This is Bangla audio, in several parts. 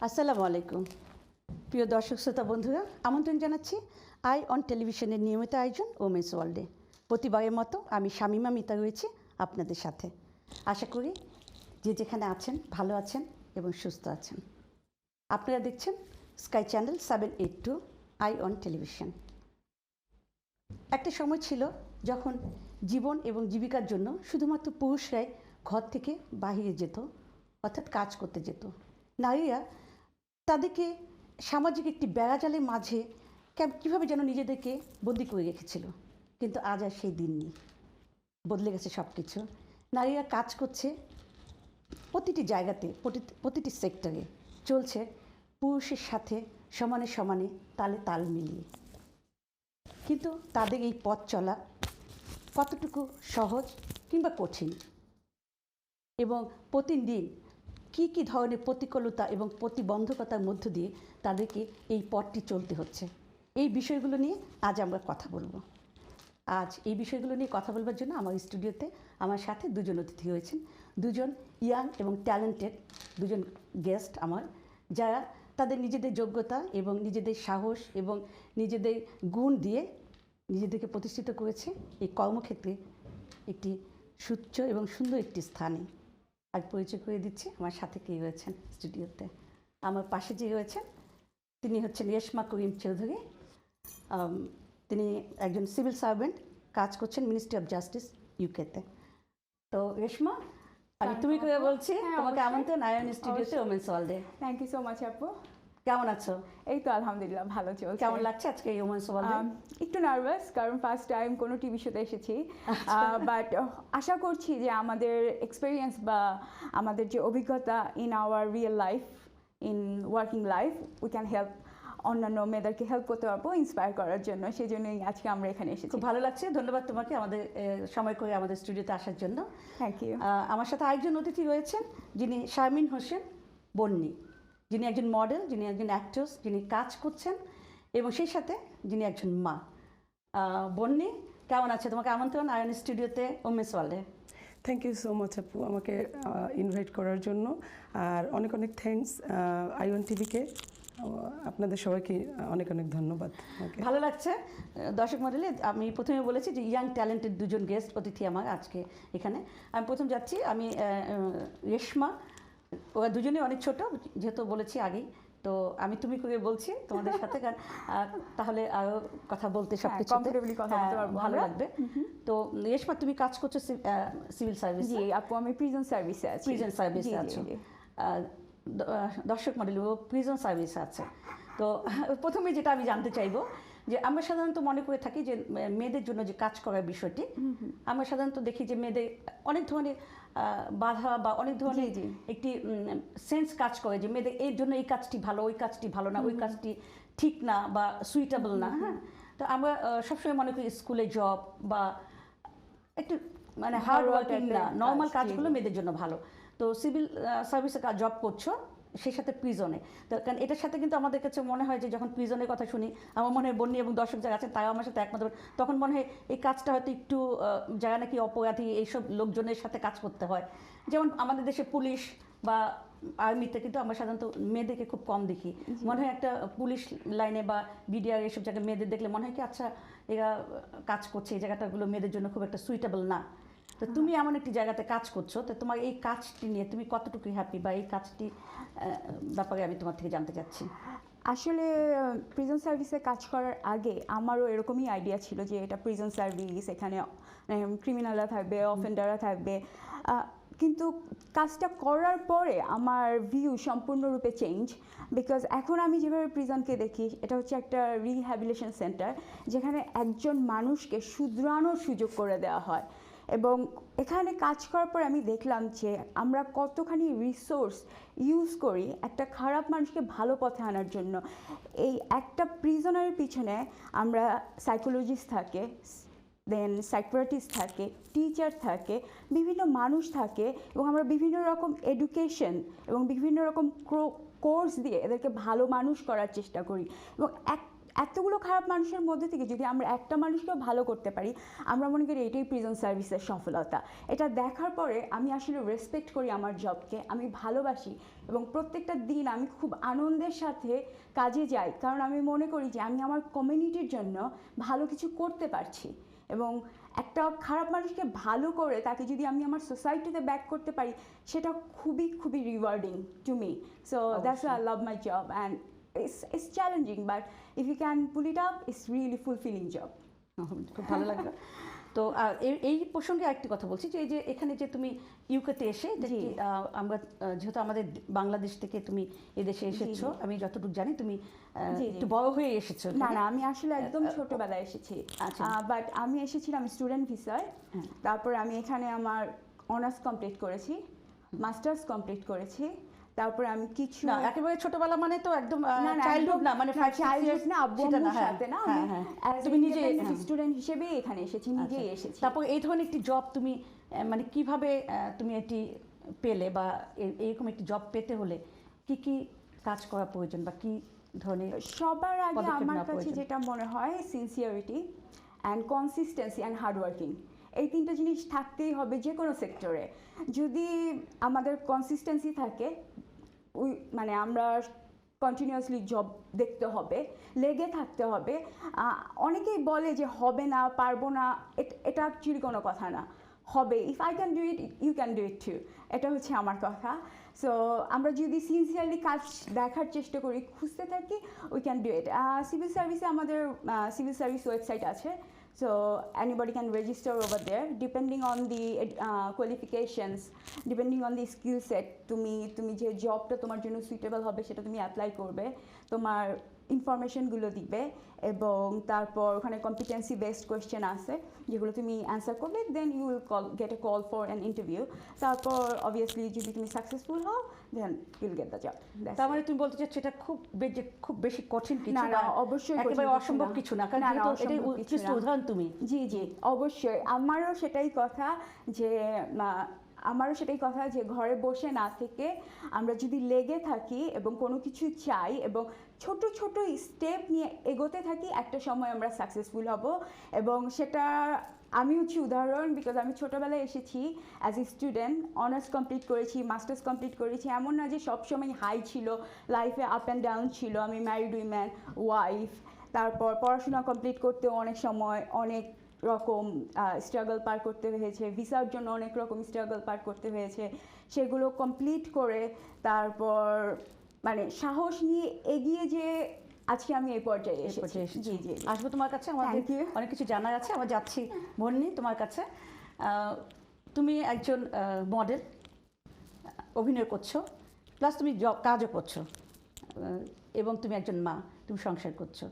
আসসালামু আলাইকুম প্রিয় দর্শক শ্রোতা বন্ধুরা, আমন্ত্রণ জানাচ্ছি আই অন টেলিভিশনের নিয়মিত আয়োজন ওমেন্স ওয়ার্ল্ডে। প্রতিবারের মতো আমি শামীমা মিতা রয়েছি আপনাদের সাথে। আশা করি যে যেখানে আছেন ভালো আছেন এবং সুস্থ আছেন। আপনারা দেখছেন sky channel 782 I on television. একটা সময় ছিল যখন জীবন এবং জীবিকার জন্য শুধুমাত্র পুরুষরাই ঘর থেকে বাহিরে যেত, অর্থাৎ কাজ করতে যেত। নারীরা তাদেরকে সামাজিক একটি বেড়াজালের মাঝে কীভাবে যেন নিজেদেরকে বন্দি করে রেখেছিল। কিন্তু আজ আর সেই দিন নেই, বদলে গেছে সব কিছু। নারীরা কাজ করছে প্রতিটি জায়গাতে, প্রতিটি সেক্টরে চলছে পুরুষের সাথে সমানে সমানে, তালে তাল মিলিয়ে। কিন্তু তাদের এই পথ চলা কতটুকু সহজ কিংবা কঠিন, এবং প্রতিদিন কী কী ধরনের প্রতিকূলতা এবং প্রতিবন্ধকতার মধ্য দিয়ে তাদেরকে এই পথটি চলতে হচ্ছে, এই বিষয়গুলো নিয়ে আজ আমরা কথা বলবো। আজ এই বিষয়গুলো নিয়ে কথা বলবার জন্য আমার স্টুডিওতে আমার সাথে দুজন অতিথি হয়েছেন, দুজন ইয়াং এবং ট্যালেন্টেড দুজন গেস্ট আমার, যারা তাদের নিজেদের যোগ্যতা এবং নিজেদের সাহস এবং নিজেদের গুণ দিয়ে নিজেদেরকে প্রতিষ্ঠিত করেছে এই কর্মক্ষেত্রে একটি সুচ্চ এবং সুন্দর একটি স্থানে। আজ পরিচয় করে দিচ্ছি আমার সাথে কে রয়েছেন স্টুডিওতে। আমার পাশে যে রয়েছেন তিনি হচ্ছেন রেশমা করিম চৌধুরী। তিনি একজন সিভিল সার্ভেন্ট, কাজ করছেন মিনিস্ট্রি অফ জাস্টিস ইউকেতে। তো রেশমা, আমি তুমি করে বলছি, তোমাকে আমন্ত্রণ আয়ন স্টুডিওতে ওমেন্স ওয়ার্ল্ডে। থ্যাংক ইউ সো মাচ আপু। কেমন আছো? এই তো আলহামদুলিল্লাহ ভালো চলছে। কেমন লাগছে আজকে এই ওমেন্স ওয়ার্ল্ডে? একটু নার্ভাস, কারণ ফার্স্ট টাইম কোনো টিভি শোতে এসেছি, বাট আশা করছি যে আমাদের এক্সপিরিয়েন্স বা আমাদের যে অভিজ্ঞতা in our real life, in working life, we can help অন্যান্য মেয়েদেরকে হেল্প করতে পারবো ইন্সপায়ার করার জন্য। সেই জন্যই আজকে আমরা এখানে এসেছি। খুব ভালো লাগছে, ধন্যবাদ তোমাকে আমাদের সময় করে আমাদের স্টুডিওতে আসার জন্য। Thank you. আমার সাথে আরেকজন অতিথি রয়েছেন যিনি শারমিন হোসেন বন্নি, যিনি একজন মডেল, যিনি একজন অ্যাক্ট্রেস, যিনি কাজ করছেন এবং সেই সাথে যিনি একজন মা। বন্নি, কেমন আছে? তোমাকে আমন্ত্রণ আয়ন স্টুডিওতে ওমেন্স ওয়ার্ল্ডে। থ্যাংক ইউ সো মাচ আপু আমাকে ইনভাইট করার জন্য, আর অনেক অনেক থ্যাঙ্কস আইওন টিভিকে, আপনাদের সবাইকে অনেক অনেক ধন্যবাদ। ভালো লাগছে দর্শক মডেলে। আমি প্রথমে বলেছি যে ইয়াং ট্যালেন্টেড দুজন গেস্ট অতিথি আমার আজকে এখানে। আমি প্রথম যাচ্ছি, আমি রেশমা। ওরা দুজনেই অনেক ছোট, যেহেতু বলেছি আগেই, তো আমি তুমি করে বলছি তোমাদের সাথে, কারণ তাহলে আরও কথা বলতে সব কিছু ভালো লাগবে। তো রেশমা, তুমি কাজ করছো সিভিল সার্ভিস? জি আপু, আমি প্রিজন সার্ভিসে আছি। প্রিজন সার্ভিসে আছো। দর্শক মডেল ও প্রিজন সার্ভিস আছে। তো প্রথমে যেটা আমি জানতে চাইবো যে আমরা সাধারণত মনে করে থাকি যে মেয়েদের জন্য যে কাজ করার বিষয়টি, আমরা সাধারণত দেখি যে মেয়েদের অনেক ধরনের বাধা বা অনেক ধরনের একটি সেন্স কাজ করে যে মেয়েদের এই জন্য এই কাজটি ভালো, ওই কাজটি ভালো না, ওই কাজটি ঠিক না বা সুইটেবল না। হ্যাঁ, তো আমরা সবসময় মনে করি স্কুলে জব বা একটু মানে হার্ড ওয়ার্কিং না, নর্মাল কাজগুলো মেয়েদের জন্য ভালো। তো সিভিল সার্ভিসে জব করছো, সেই সাথে প্রিজনে, তো কারণ এটার সাথে কিন্তু আমাদের কাছে মনে হয় যে যখন প্রিজনের কথা শুনি, আমার মনে হয় বন্যী এবং দর্শক যারা আছেন তারাও আমার সাথে একমত, তখন মনে হয় এই কাজটা হয়তো একটু যারা নাকি অপরাধী এইসব লোকজনের সাথে কাজ করতে হয়। যেমন আমাদের দেশে পুলিশ বা আর্মিতে কিন্তু আমরা সাধারণত মেয়েদেরকে খুব কম দেখি। মনে হয় একটা পুলিশ লাইনে বা বিডিআর এইসব জায়গায় মেয়েদের দেখলে মনে হয় কি আচ্ছা এরা কাজ করছে, এই জায়গাটাগুলো মেয়েদের জন্য খুব একটা সুইটেবল না। তো তুমি এমন একটি জায়গাতে কাজ করছো, তো তোমার এই কাজটি নিয়ে তুমি কতটুকু হ্যাপি, বা এই কাজটি ব্যাপারে আমি তোমার থেকে জানতে চাচ্ছি। আসলে প্রিজন সার্ভিসে কাজ করার আগে আমারও এরকমই আইডিয়া ছিল যে এটা প্রিজন সার্ভিস, এখানে ক্রিমিনালরা থাকবে, অফেন্ডাররা থাকবে, কিন্তু কাজটা করার পরে আমার ভিউ সম্পূর্ণরূপে চেঞ্জ। বিকজ এখন আমি যেভাবে প্রিজনকে দেখি, এটা হচ্ছে একটা রিহ্যাবিলিটেশন সেন্টার, যেখানে একজন মানুষকে শুধরানোর সুযোগ করে দেওয়া হয়। এবং এখানে কাজ করার পর আমি দেখলাম যে আমরা কতখানি রিসোর্স ইউজ করি একটা খারাপ মানুষকে ভালো পথে আনার জন্য। এই একটা প্রিজনারের পিছনে আমরা সাইকোলজিস্ট থাকে, দেন সাইকিয়াট্রিস্ট থাকে, টিচার থাকে, বিভিন্ন মানুষ থাকে, এবং আমরা বিভিন্ন রকম এডুকেশন এবং বিভিন্ন রকম কোর্স দিয়ে এদেরকে ভালো মানুষ করার চেষ্টা করি। এবং এতগুলো খারাপ মানুষের মধ্যে থেকে যদি আমরা একটা মানুষকেও ভালো করতে পারি, আমরা মনে করি এটাই প্রিজন সার্ভিসের সফলতা। এটা দেখার পরে আমি আসলে রেসপেক্ট করি আমার জবকে, আমি ভালোবাসি এবং প্রত্যেকটা দিন আমি খুব আনন্দের সাথে কাজে যাই, কারণ আমি মনে করি যে আমি আমার কমিউনিটির জন্য ভালো কিছু করতে পারছি। এবং একটা খারাপ মানুষকে ভালো করে তাকে যদি আমি আমার সোসাইটিতে ব্যাক করতে পারি, সেটা খুবই খুবই rewarding to me. So that's I love my job and it's challenging, but if you can pull it up, it's really fulfilling job. খুব ভালো লাগলো। তো এই প্রসঙ্গে আরেকটি কথা বলছি যে এই যে এখানে যে তুমি ইউকেতে এসে আমরা যেহেতু আমাদের বাংলাদেশ থেকে তুমি এদেশে এসেছো, আমি যতটুকু জানি তুমি একটু বড় হয়ে এসেছো। না না, আমি আসলে একদম ছোটবেলায় এসেছি, বাট আমি এসেছিলাম স্টুডেন্ট ভিসায়। তারপরে আমি এখানে আমার অনার্স কমপ্লিট করেছি, মাস্টার্স কমপ্লিট করেছি। তারপরে আমি কিছু একেবারে ছোটবেলা মানে তো একদম চাইল্ডহুড না, মানে চাইল্ডহুড না, আব্বু আম্মুর সাথে না, তুমি নিজে স্টুডেন্ট হিসেবে এখানে এসেছি, নিজেই এসেছি। তারপর এই ধরনের একটি জব তুমি মানে কিভাবে তুমি এটি পেলে, বা এরকম একটি জব পেতে হলে কি কি কাজ করা প্রয়োজন বা কি ধরনের? সবার আগে আমার কাছে যেটা মনে হয় sincerity and consistency and hardworking, এই তিনটা জিনিস থাকতেই হবে যে কোনো সেক্টরে। যদি আমাদের কনসিস্টেন্সি থাকে, মানে আমরা কন্টিনিউয়াসলি জব দেখতে হবে, লেগে থাকতে হবে। অনেকেই বলে যে হবে না, পারবো না, এটা অ্যাকচুয়ালি কোনো কথা না, হবে। If I can do it, you can do it too, এটা হচ্ছে আমার কথা। সো আমরা যদি সিনসিয়ারলি কাজ দেখার চেষ্টা করি, খুঁজতে থাকি, we can do it. Civil সার্ভিসে আমাদের সিভিল সার্ভিস ওয়েবসাইট আছে, so anybody can register over there depending on the qualifications, depending on the skill set. তুমি যে জবটা তোমার জন্য সুইটেবল হবে সেটা তুমি অ্যাপ্লাই করবে, তোমার ইনফরমেশনগুলো দিবে এবং তারপর ওখানে কম্পিটেন্সি বেসড কোয়েশ্চেন আছে যেগুলো তুমি অ্যান্সার করবে, then you will get a call for an interview. তারপর অবভিয়াসলি যদি তুমি সাকসেসফুল হও, then you'll get the job. তার মানে তুমি বলতে চাচ্ছ এটা খুব বেশি কঠিন কিছু না, অবশ্যই একেবারে অসম্ভব কিছু না, কারণ এটাই উৎকৃষ্ট উদাহরণ তুমি। জি জি, অবশ্যই। আমারও সেটাই কথা যে ঘরে বসে না থেকে আমরা যদি লেগে থাকি এবং কোনো কিছু চাই এবং ছোট ছোট স্টেপ নিয়ে এগোতে থাকি, একটা সময় আমরা সাকসেসফুল হব। এবং সেটা আমি হচ্ছে উদাহরণ, বিকজ আমি ছোটোবেলায় এসেছি as a student, honours complete করেছি, মাস্টার্স কমপ্লিট করেছি। এমন না যে সবসময় হাই ছিল, লাইফে আপ অ্যান্ড ডাউন ছিল। আমি ম্যারিড উইম্যান, ওয়াইফ। তারপর পড়াশোনা কমপ্লিট করতে অনেক সময় অনেক রকম স্ট্রাগল পার করতে হয়েছে, ভিসার জন্য অনেক রকম স্ট্রাগল পার করতে হয়েছে। সেগুলো কমপ্লিট করে তারপর মানে সাহস নিয়ে এগিয়ে যে আজকে আমি এই পর্যায়ে এসেছি। জি জি, আসবো তোমার কাছে, আমাদের অনেক কিছু জানার আছে। আমরা যাচ্ছি বন্নি তোমার কাছে। তুমি একজন মডেল, অভিনয় করছো, প্লাস তুমি কাজও করছো, এবং তুমি একজন মা, তুমি সংসার করছো।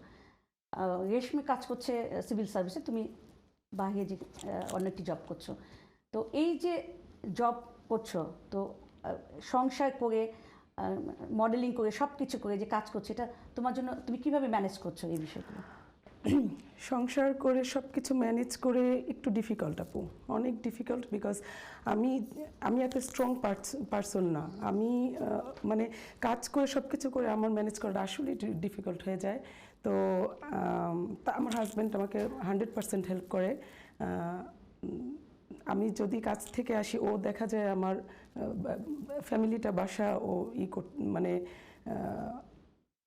রেশমি কাজ করছে সিভিল সার্ভিসে, তুমি বাইরে যে অন্য একটি জব করছো। তো এই যে জব করছো, তো সংসার করে, মডেলিং করে, সব কিছু করে যে কাজ করছো, এটা তোমার জন্য তুমি কিভাবে ম্যানেজ করছো এই বিষয়গুলো? সংসার করে সব কিছু ম্যানেজ করে একটু ডিফিকাল্ট আপু, অনেক ডিফিকাল্ট, বিকজ আমি এত স্ট্রং পারসন না। আমি মানে কাজ করে সব কিছু করে আমার ম্যানেজ করাটা আসলে ডিফিকাল্ট হয়ে যায়। তো আমার হাজব্যান্ড আমাকে 100% হেল্প করে। আমি যদি কাজ থেকে আসি, ও দেখা যায় আমার ফ্যামিলিটা, বাসা ও মানে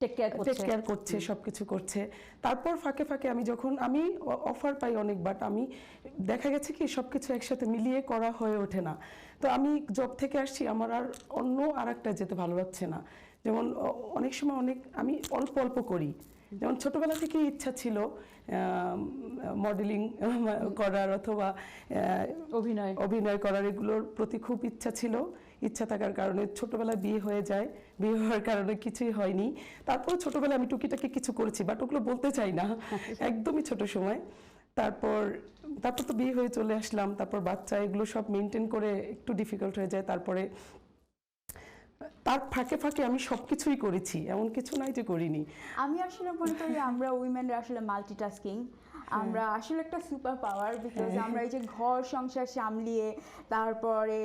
টেক কেয়ার করছে, সব কিছু করছে। তারপর ফাঁকে ফাঁকে আমি অফার পাই অনেক, বাট আমি দেখা গেছে কি সব কিছু একসাথে মিলিয়ে করা হয়ে ওঠে না। তো আমি জব থেকে আসছি, আমার আর অন্য আরেকটা যেতে ভালো লাগছে না। যেমন অনেক সময় আমি অল্প অল্প করি। যেমন ছোটবেলা থেকেই ইচ্ছা ছিল মডেলিং করার অথবা অভিনয় করার, এগুলোর প্রতি খুব ইচ্ছা ছিল। ইচ্ছা থাকার কারণে ছোটবেলায় বিয়ে হয়ে যায়, বিয়ে হওয়ার কারণে কিছুই হয়নি। তারপর ছোটবেলায় আমি টুকিটাকি কিছু করেছি, বাট ওগুলো বলতে চাই না, একদমই ছোট সময়। তারপর তো বিয়ে হয়ে চলে আসলাম, তারপর বাচ্চা, এগুলো সব মেনটেন করে একটু ডিফিকাল্ট হয়ে যায়। তারপরে তার ফাঁকে ফাঁকে আমি সবকিছুই করেছি, এমন কিছু নাই যে করিনি। আমি আসলে মনে করি আমরা উইমেনরা আসলে মাল্টিটাস্কিং। আমরা আসলে একটা সুপার পাওয়ার, বিকজ আমরা এই যে ঘর সংসার সামলিয়ে তারপরে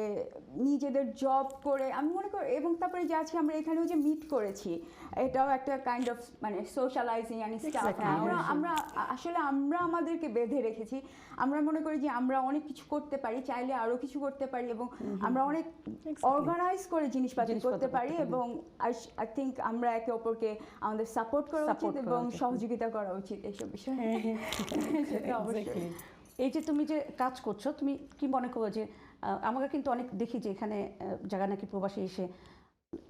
নিজেদের জব করে আমি মনে করি, এবং তারপরে যে আজকে আমরা এখানেও যে মিট করেছি এটাও একটা কাইন্ড অফ মানে সোশ্যালাইজিং অ্যান্ড স্টাফ। Exactly, আমরা আসলে আমরা আমাদেরকে বেঁধে রেখেছি। আমরা মনে করি যে আমরা অনেক কিছু করতে পারি, চাইলে আরো কিছু করতে পারি, এবং আমরা অনেক অর্গানাইজ করে জিনিসপাতি করতে পারি, এবং আই থিঙ্ক আমরা একে অপরকে আমাদের সাপোর্ট করা উচিত এবং সহযোগিতা করা উচিত এইসব বিষয়ে। সেটা অবশ্যই। Exactly. এই যে তুমি যে কাজ করছো, তুমি কি মনে করো যে আমরা কিন্তু অনেক দেখি যে এখানে যারা নাকি প্রবাসী এসে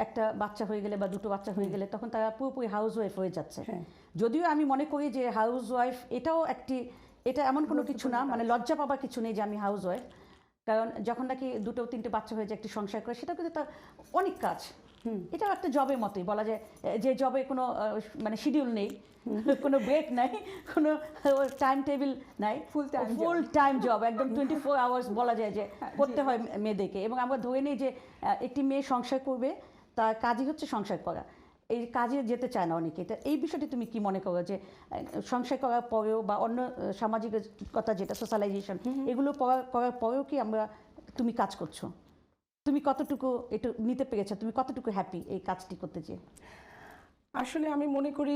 একটা বাচ্চা হয়ে গেলে বা দুটো বাচ্চা হয়ে গেলে তখন তারা পুরোপুরি হাউস ওয়াইফ হয়ে যাচ্ছে। যদিও আমি মনে করি যে হাউস ওয়াইফ এটাও এটা এমন কোনো কিছু না, মানে লজ্জা পাবার কিছু নেই যে আমি হাউস ওয়াইফ। কারণ যখন নাকি দুটো তিনটে বাচ্চা হয়ে যায় একটি সংসার করে, সেটাও কিন্তু তার অনেক কাজ। এটাও একটা জবের মতোই বলা যায়, যে জবে কোনো মানে শিডিউল নেই, কোনো ব্রেক নাই, কোনো টাইম টেবিল নাই, ফুল টাইম জব, একদম 24 আওয়ার্স বলা যায় যে করতে হয় মেয়েদেরকে। এবং আমরা ধরে নিই যে একটি মেয়ে সংসার করবে, তার কাজই হচ্ছে সংসার করা, এই কাজে যেতে চায় না অনেকে। তা এই বিষয়টি তুমি কি মনে করো যে সংসার করার পরেও বা অন্য সামাজিকতা যেটা সোশ্যালাইজেশন, এগুলো করার পরেও কি তুমি কাজ করছো? তুমি কতটুকু এটা নিতে পেরেছো? তুমি কতটুকু হ্যাপি এই কাজটি করতে চেয়ে? আসলে আমি মনে করি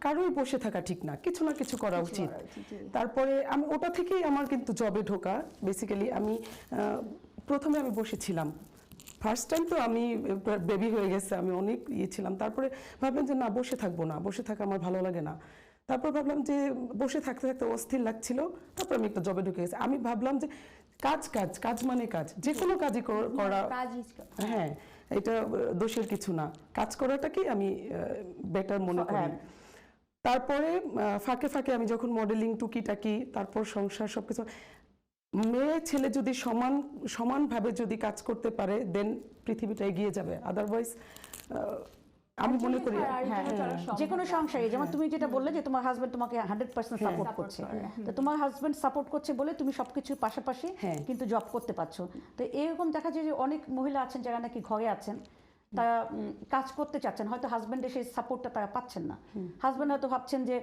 কারোই বসে থাকা ঠিক না, কিছু না কিছু করা উচিত। তারপরে আমি ওটা থেকেই আমার কিন্তু জবে ঢোকা। বেসিক্যালি আমি প্রথমে আমি বসেছিলাম, ফার্স্ট টাইম তো আমি বেবি হয়ে গেছে, আমি অনেক ছিলাম। তারপরে ভাবলাম যে না, বসে থাকবো না, বসে থাকা আমার ভালো লাগে না। তারপর ভাবলাম যে বসে থাকতে থাকতে অস্থির লাগছিল, তারপর আমি একটা জবে ঢুকে গেছি। আমি ভাবলাম যে কাজ কাজ কাজ মানে কাজ, যে কোনো কাজই করা, হ্যাঁ, এটা দোষের কিছু না, কাজ করাটাকেই আমি বেটার মনে করি। তারপরে ফাঁকে ফাঁকে আমি যখন মডেলিং টুকিটাকি, তারপর সংসার সবকিছু, মেয়ে ছেলে যদি সমানভাবে যদি কাজ করতে পারে দেন পৃথিবীটা এগিয়ে যাবে। আদারওয়াইজ আমি মনে করি যে কোনো সংসারে, যেমন তুমি যেটা বললে যে তোমার হাজবেন্ড তোমাকে 100% সাপোর্ট করছে, তো তোমার হাজবেন্ড সাপোর্ট করছে বলে তুমি সবকিছুর পাশাপাশি কিন্তু জব করতে পারছো। তো এরকম দেখা যায় যে অনেক মহিলা আছেন যারা নাকি ঘরে আছেন, তারা কাজ করতে চাচ্ছেন, হয়তো হাজব্যান্ডের সেই সাপোর্টটা তারা পাচ্ছেন না। হাজব্যান্ড হয়তো ভাবছেন যে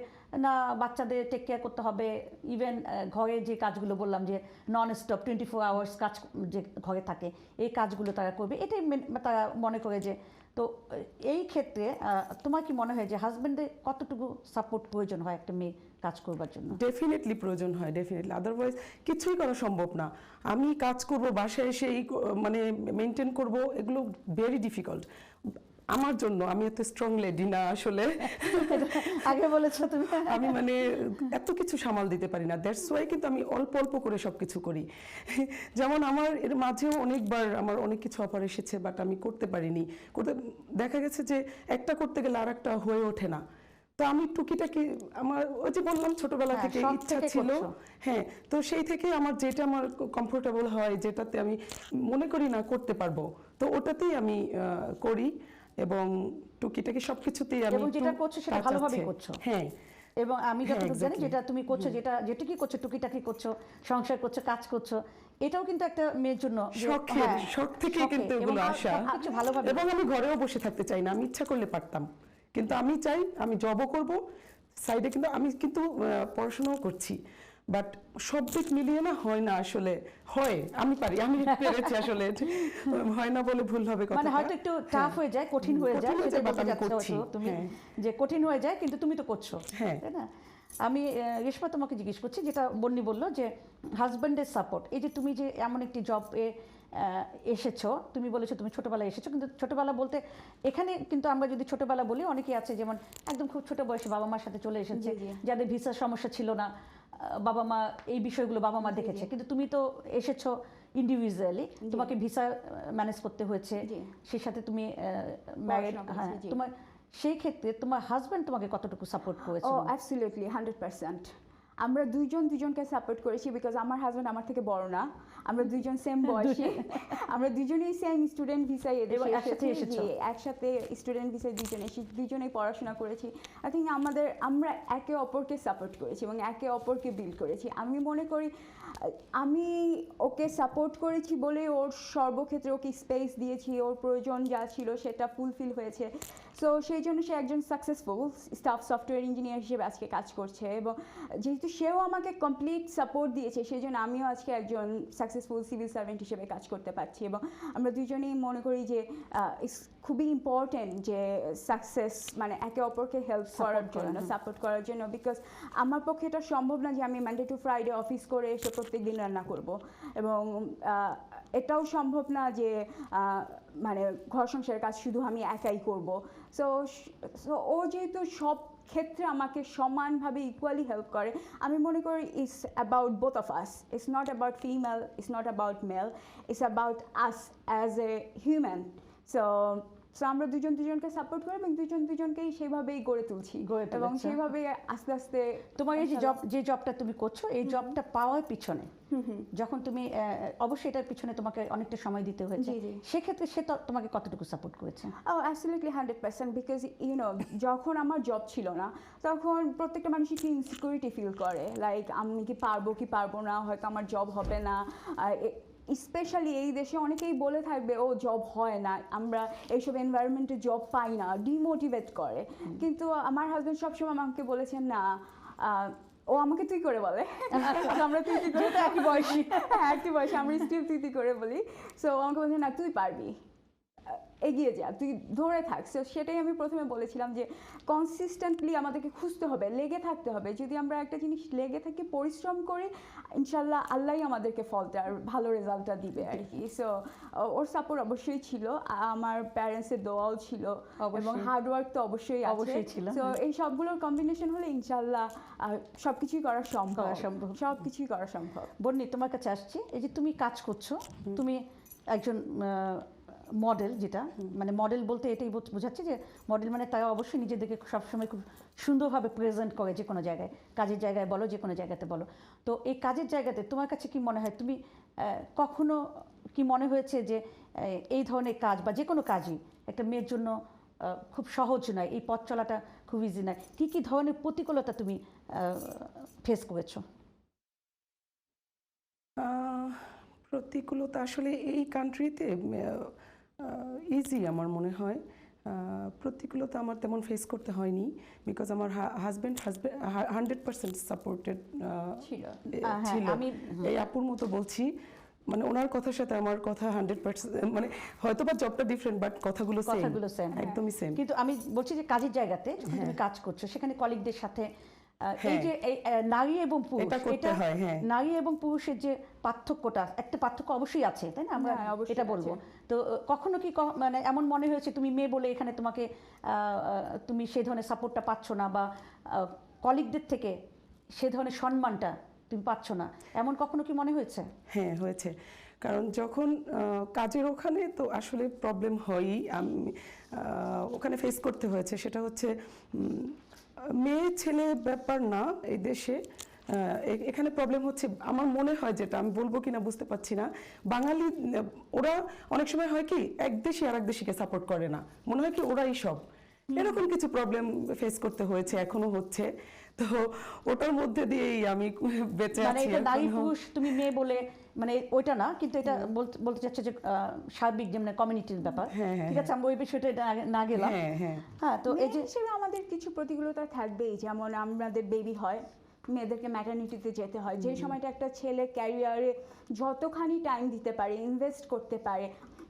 না, বাচ্চাদের টেক কেয়ার করতে হবে, ইভেন ঘরে যে কাজগুলো বললাম যে নন স্টপ 24 আওয়ার্স কাজ যে ঘরে থাকে, এই কাজগুলো তারা করবে, এটাই তারা মনে করে যে। তো এই ক্ষেত্রে তোমার কি মনে হয় যে হাজব্যান্ডের কতটুকু সাপোর্ট প্রয়োজন হয় একটা মেয়ে কাজ করবার জন্য? ডেফিনেটলি প্রয়োজন হয়, ডেফিনেটলি, আদারওয়াইজ কিছুই করা সম্ভব না। আমি কাজ করব, বাসায় এসে মানে মেনটেন করব, এগুলো ভেরি ডিফিকাল্ট আমার জন্য। আমি এত স্ট্রং লেডি না আসলে, আগে বলেছো তুমি। আমি মানে এত কিছু সামাল দিতে পারি না, দ্যাটস ওয়াই কিন্তু আমি অল্প অল্প করে সবকিছু করি। যেমন আমার এর মাঝেও অনেকবার আমার অনেক কিছু অফার এসেছে, বাট আমি করতে পারিনি। দেখা গেছে যে একটা করতে গেলে আর একটা হয়ে ওঠে না। তো আমি টুকিটাকি, আমার ওই যে বললাম ছোটবেলা থেকে ইচ্ছা ছিল, হ্যাঁ, তো সেই থেকে আমার যেটা আমার কমফোর্টেবল হয়, যেটাতে আমি মনে করি না করতে পারবো, তো ওটাতেই আমি করি। এবং টুকিটাকি সবকিছুতেই আমি, এবং যেটা করছো সেটা ভালোভাবে করছো। হ্যাঁ, এবং আমি যতটুকু জানি যেটা তুমি করছো, যেটুকুই করছো, টুকিটাকি করছো, সংসার করছো, কাজ করছো, এটাও কিন্তু একটা মেয়ের জন্য শখ থেকে কিন্তু এগুলো আসা। এবং আমি ঘরেও বসে থাকতে চাই না, আমি ইচ্ছা করলে পারতাম, কিন্তু আমি চাই আমি জবও করব সাইডে, কিন্তু আমি কিন্তু পড়াশোনাও করছি। বাট সব দিক মিলিয়ে না হয় না আসলে, হয় আমি পারি, আমি পেরেছি আসলে, হয় না বলে ভুল হবে কথা, মানে হয়তো একটু টাফ হয়ে যায়, কঠিন হয়ে যায়, সেটা বলতে যাচ্ছো তুমি যে কঠিন হয়ে যায়, কিন্তু তুমি তো করছো, তাই না? আমি রেশমা তোমাকে জিজ্ঞেস করছি, যেটা বন্নি বললো যে হাজব্যান্ডের সাপোর্ট, এই যে তুমি যে এমন একটি জবে এসেছো, তুমি বলেছো তুমি ছোটবেলায় এসেছো, কিন্তু ছোটবেলা বলতে এখানে কিন্তু আমরা যদি ছোটবেলা বলি, অনেকে আছে যেমন একদম খুব ছোট বয়সে বাবা মার সাথে চলে এসেছে, যাদের ভিসার সমস্যা ছিল না, বাবা মা এই বিষয়গুলো বাবা মা দেখেছে, কিন্তু তুমি তো এসেছো ইন্ডিভিজুয়ালি, তোমাকে ভিসা ম্যানেজ করতে হয়েছে, সেই সাথে তুমি ম্যারিড, হ্যাঁ, তোমার সেই ক্ষেত্রে তোমার হাজব্যান্ড তোমাকে কতটুকু সাপোর্ট করেছে? ও অ্যাবসলিউটলি 100%। আমরা দুজনকে সাপোর্ট করেছি, বিকজ আমার হাজব্যান্ড আমার থেকে বড় না, আমরা দুইজন সেম বয়সী, আমরা দুজনেই সেম স্টুডেন্ট ভিসায় একসাথে স্টুডেন্ট ভিসায় দুজনেই পড়াশোনা করেছি। আই থিঙ্ক আমরা একে অপরকে সাপোর্ট করেছি এবং একে অপরকে বিল্ড করেছি। আমি মনে করি আমি ওকে সাপোর্ট করেছি বলে ওর সর্বক্ষেত্রে ওকে স্পেস দিয়েছি, ওর প্রয়োজন যা ছিল সেটা ফুলফিল হয়েছে। সো সো সেই জন্য সে একজন সাকসেসফুল স্টাফ সফটওয়্যার ইঞ্জিনিয়ার হিসেবে আজকে কাজ করছে, এবং যেহেতু সেও আমাকে কমপ্লিট সাপোর্ট দিয়েছে সেই জন্য আমিও আজকে একজন সাকসেসফুল সিভিল সার্ভেন্ট হিসেবে কাজ করতে পারছি। এবং আমরা দুজনেই মনে করি যে খুবই ইম্পর্টেন্ট যে সাকসেস মানে একে অপরকে হেল্প করার জন্য, সাপোর্ট করার জন্য, বিকজ আমার পক্ষে এটা সম্ভব না যে আমি মানডে টু ফ্রাইডে অফিস করে এসে প্রত্যেক দিন রান্না করব, এবং এটাও সম্ভব না যে মানে ঘর সংসারের কাজ শুধু আমি একাই করব। সো ও যেহেতু সব ক্ষেত্রে আমাকে সমানভাবে ইকুয়ালি হেল্প করে, আমি মনে করি it's about both of us, it's not about female, it's not about male, it's about us as a human. So আমরা দুজন দুজনকে সাপোর্ট করি এবং দুজন দুজনকেই সেভাবেই গড়ে তুলছি, এবং সেইভাবে আস্তে আস্তে তোমার এই যে জবটা তুমি করছো, এই জবটা পাওয়ার পিছনে যখন তুমি অবশ্যই এটার পিছনে তোমাকে অনেকটা সময় দিতে হয়েছে, সেক্ষেত্রে সে তোমাকে কতটুকু সাপোর্ট করেছে? অ্যাবসলিউটলি 100%, বিকজ যখন আমার জব ছিল না তখন প্রত্যেকটা মানুষ একটু ইনসিকিউরিটি ফিল করে, লাইক আমি কি পারবো না, হয়তো আমার জব হবে না। স্পেশালি এই দেশে অনেকেই বলে থাকবে ও জব হয় না, আমরা এইসব এনভায়রনমেন্টে জব পাই না, ডিমোটিভেট করে। কিন্তু আমার হাজব্যান্ড সবসময় আমাকে বলেছেন না, ও আমাকে তুই করে বলে, আমরা তুই করে একই বয়সী, হ্যাঁ একই বয়সী, আমরা স্টিল তুই করে বলি। সো আমাকে বলছে না তুই পারবি, এগিয়ে যা, তুই ধরে থাক। সো সেটাই আমি প্রথমে বলেছিলাম যে কনসিস্টেন্টলি আমাদেরকে খুঁজতে হবে, লেগে থাকতে হবে। যদি আমরা একটা জিনিস লেগে থাকি, পরিশ্রম করি, ইনশাল্লাহ আল্লাহই আমাদেরকে ফলটা আর ভালো রেজাল্টটা দিবে আর কি। সো ওর সাপোর্ট অবশ্যই ছিল, আমার প্যারেন্টসের দোয়াও ছিল, এবং হার্ডওয়ার্ক তো অবশ্যই ছিল। সো এই সবগুলোর কম্বিনেশন হলে ইনশাল্লাহ সবকিছুই করা সম্ভব, সবকিছুই করা সম্ভব। বন্নি, তোমার কাছে আসছি, এই যে তুমি কাজ করছো, তুমি একজন মডেল, যেটা মানে মডেল বলতে এটাই বোঝাচ্ছে যে মডেল মানে তারা অবশ্যই নিজেদেরকে সবসময় খুব সুন্দরভাবে প্রেজেন্ট করে, যে কোনো জায়গায়, কাজের জায়গায় বলো, যে কোনো জায়গাতে বলো। তো এই কাজের জায়গাতে তোমার কাছে কি মনে হয়, তুমি কখনো কি মনে হয়েছে যে এই ধরনের কাজ বা যে কোনো কাজই একটা মেয়ের জন্য খুব সহজ নয়, এই পথ চলাটা খুব ইজি নয়? কী কী ধরনের প্রতিকূলতা তুমি ফেস করেছো? প্রতিকূলতা আসলে এই কান্ট্রিতে ইজি আমার মনে হয়। প্রতিকূলতা আমার তেমন ফেস করতে হয়নি, বিকজ আমার হাজব্যান্ড 100% সাপোর্টেড ছিল। এই আপুর মতো বলছি, মানে ওনার কথার সাথে আমার কথা 100%, মানে হয়তো বা জবটা ডিফারেন্ট বাট কথাগুলো সেম, একদমই সেম। কিন্তু আমি বলছি যে কাজের জায়গাতে যখন তুমি কাজ করছো, সেখানে কলিগদের সাথে এই যে নারী এবং পুরুষ, এটা নারী এবং পুরুষের যে পার্থক্যটা, একটা পার্থক্য অবশ্যই আছে, তাই না? আমরা এটা বলবো। তো কখনো কি মানে এমন মনে হয়েছে তুমি মেয়ে বলে এখানে তোমাকে তুমি সেই ধরনের সাপোর্টটা পাচ্ছ না, বা কলিগদের থেকে সে ধরনের সম্মানটা তুমি পাচ্ছ না, এমন কখনো কি মনে হয়েছে? হ্যাঁ, হয়েছে। কারণ যখন কাজের ওখানে তো আসলে প্রবলেম হয়ই, আমি ওখানে ফেস করতে হয়েছে। সেটা হচ্ছে মেয়ে ছেলে ব্যাপার না এই দেশে, এখানে প্রবলেম হচ্ছে আমার মনে হয়, যেটা আমি বলবো কিনা বুঝতে পারছি না, বাঙালি ওরা অনেক সময় হয় কি এক দেশি আর এক দেশিকে সাপোর্ট করে না, মনে হয় কি ওরাই সব, এরকম কিছু প্রবলেম ফেস করতে হয়েছে, এখনো হচ্ছে। তো ওটার মধ্যে দিয়েই আমি বেঁচে আছি। মানে এটা নারী পুরুষ তুমি মেয়ে বলে মানে ওইটা না, কিন্তু এটা বলতে চাচ্ছে যে সার্বিক যেমন কমিউনিটির ব্যাপার, ঠিক আছে, আমরা ওই বিষয়টা না গেলাম। হ্যাঁ, তো এই যে আমাদের কিছু প্রতিকূলতা থাকবেই, যেমন আমাদের বেবি হয়, মেয়েদেরকে ম্যাটারনিটিতে যেতে হয়, যে সময়টা একটা ছেলে ক্যারিয়ারে যতখানি টাইম দিতে পারে, ইনভেস্ট করতে পারে,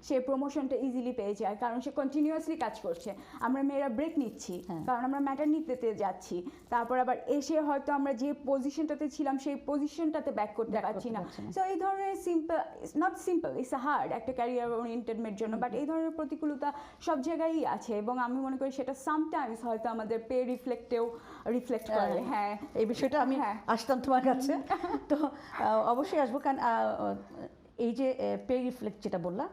সে প্রমোশনটা ইজিলি পেয়ে যায়, কারণ সে কন্টিনিউয়াসলি কাজ করছে। আমরা মেয়েরা ব্রেক নিচ্ছি কারণ আমরা ম্যাটারনিটিতে যাচ্ছি, তারপর আবার এসে হয়তো আমরা যে পজিশনটাতে ছিলাম সেই পজিশনটাতে ব্যাক করতে পারছি না। সো এই ধরনের simple, not simple, it's a hard একটা ক্যারিয়ার ওরিয়েন্টেডমের জন্য, বাট এই ধরনের প্রতিকূলতা সব জায়গায়ই আছে, এবং আমি মনে করি সেটা সামটাইমস হয়তো আমাদের পে রিফ্লেক্ট করে। হ্যাঁ, এই বিষয়টা আমি আসতাম তোমার কাছে, তো অবশ্যই আসবো। কারণ এই যে পে রিফ্লেক্ট যেটা বললাম,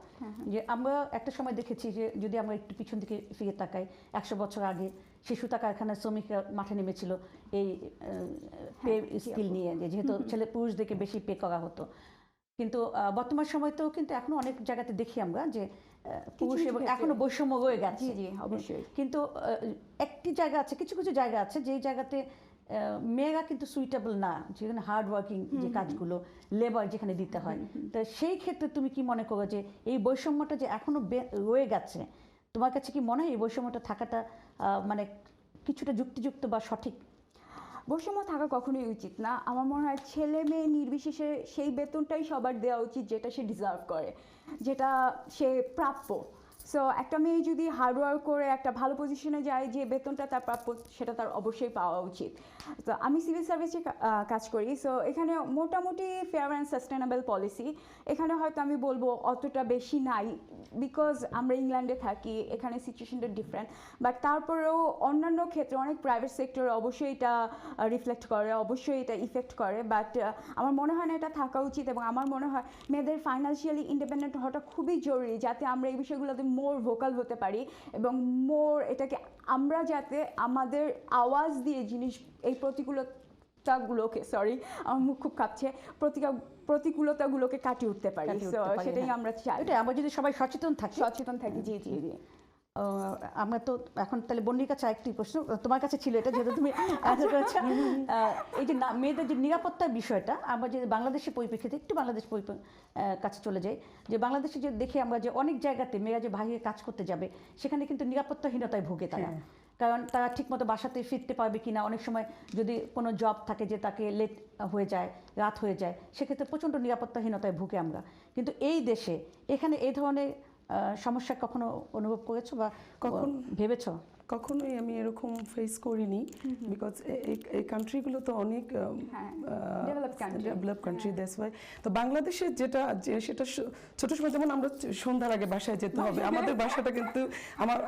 যে আমরা একটা সময় দেখেছি যে যদি আমরা একটু পিছন দিকে ফিরে তাকাই, 100 বছর আগে শিশু কারখানার শ্রমিকরা মাঠে নেমেছিল এই পে স্কিল নিয়ে, যেহেতু ছেলে পুরুষদেরকে বেশি পে করা হতো। কিন্তু বর্তমান সময়তেও কিন্তু এখনো অনেক জায়গাতে দেখি আমরা যে পুরুষ এবং এখনো বৈষম্য রয়ে গেছে, অবশ্যই। কিন্তু একটি জায়গা আছে, কিছু কিছু জায়গা আছে যেই জায়গাতে মেয়েরা কিন্তু সুইটেবল না, যেখানে হার্ড ওয়ার্কিং যে কাজগুলো, লেবার যেখানে দিতে হয়। তো সেই ক্ষেত্রে তুমি কি মনে করো যে এই বৈষম্যটা যে এখনো রয়ে গেছে, তোমার কাছে কি মনে হয় এই বৈষম্যটা থাকাটা মানে কিছুটা যুক্তিযুক্ত বা সঠিক? বৈষম্য থাকা কখনোই উচিত না। আমার মনে হয় ছেলে মেয়ে নির্বিশেষে সেই বেতনটাই সবার দেওয়া উচিত যেটা সে ডিজার্ভ করে, যেটা সে প্রাপ্য। সো একটা মেয়ে যদি হার্ডওয়ার্ক করে একটা ভালো পজিশনে যায়, যে বেতনটা তার প্রাপ্য সেটা তার অবশ্যই পাওয়া উচিত। তো আমি সিভিল সার্ভিসে কাজ করি, সো এখানে মোটামুটি ফেয়ার অ্যান্ড সাস্টেনেবল পলিসি। এখানে হয়তো আমি বলবো অতটা বেশি নাই, বিকজ আমরা ইংল্যান্ডে থাকি, এখানে সিচুয়েশনটা ডিফারেন্ট। বাট তারপরেও অন্যান্য ক্ষেত্রে অনেক প্রাইভেট সেক্টরে অবশ্যই এটা রিফ্লেক্ট করে, অবশ্যই এটা ইফেক্ট করে। বাট আমার মনে হয় না এটা থাকা উচিত, এবং আমার মনে হয় মেয়েদের ফাইন্যান্সিয়ালি ইন্ডিপেন্ডেন্ট হওয়াটা খুবই জরুরি, যাতে আমরা এই বিষয়গুলোতে মোর ভোকাল হতে পারি, এবং মোর এটাকে আমরা যাতে আমাদের আওয়াজ দিয়ে জিনিস এই প্রতিকূলতাগুলোকে, সরি আমার মুখ খুব কাঁপছে, প্রতিকূলতাগুলোকে কাটিয়ে উঠতে পারি। কাটিয়ে উঠতে So, পারি, সেটাই হ্যাঁ। আমরা চাই, এটা আমরা যদি সবাই সচেতন থাকি। সচেতন থাকি। জি জি জি। আমরা তো এখন তাহলে বন্ডির কাছে আরেকটি প্রশ্ন তোমার কাছে ছিল, এটা যেহেতু তুমি অ্যান্সার করেছো। এই যে মেয়েদের যে নিরাপত্তার বিষয়টা, আমরা যে বাংলাদেশের পরিপ্রেক্ষিতে একটু বাংলাদেশ কাছে চলে যাই, যে বাংলাদেশে যে দেখি আমরা যে অনেক জায়গাতে মেয়েরা যে বাইরে কাজ করতে যাবে, সেখানে কিন্তু নিরাপত্তাহীনতায় ভোগে তারা। কারণ তারা ঠিকমতো বাসাতে ফিরতে পারবে কিনা, অনেক সময় যদি কোনো জব থাকে যে তাকে লেট হয়ে যায়, রাত হয়ে যায়, সেক্ষেত্রে প্রচণ্ড নিরাপত্তাহীনতায় ভুগে আমরা। কিন্তু এই দেশে এখানে এই ধরনের সমস্যা কখনো অনুভব করেছো বা কখন ভেবেছো? কখনোই আমি এরকম ফেস করিনি, বিকজ এই কান্ট্রিগুলো তো অনেক ডেভেলপ কান্ট্রি, দ্যাটস ওয়াই। তো বাংলাদেশে সেটা ছোট সময় যেমন আমরা সন্ধ্যার আগে বাসায় যেতে হবে, আমাদের বাসাটা কিন্তু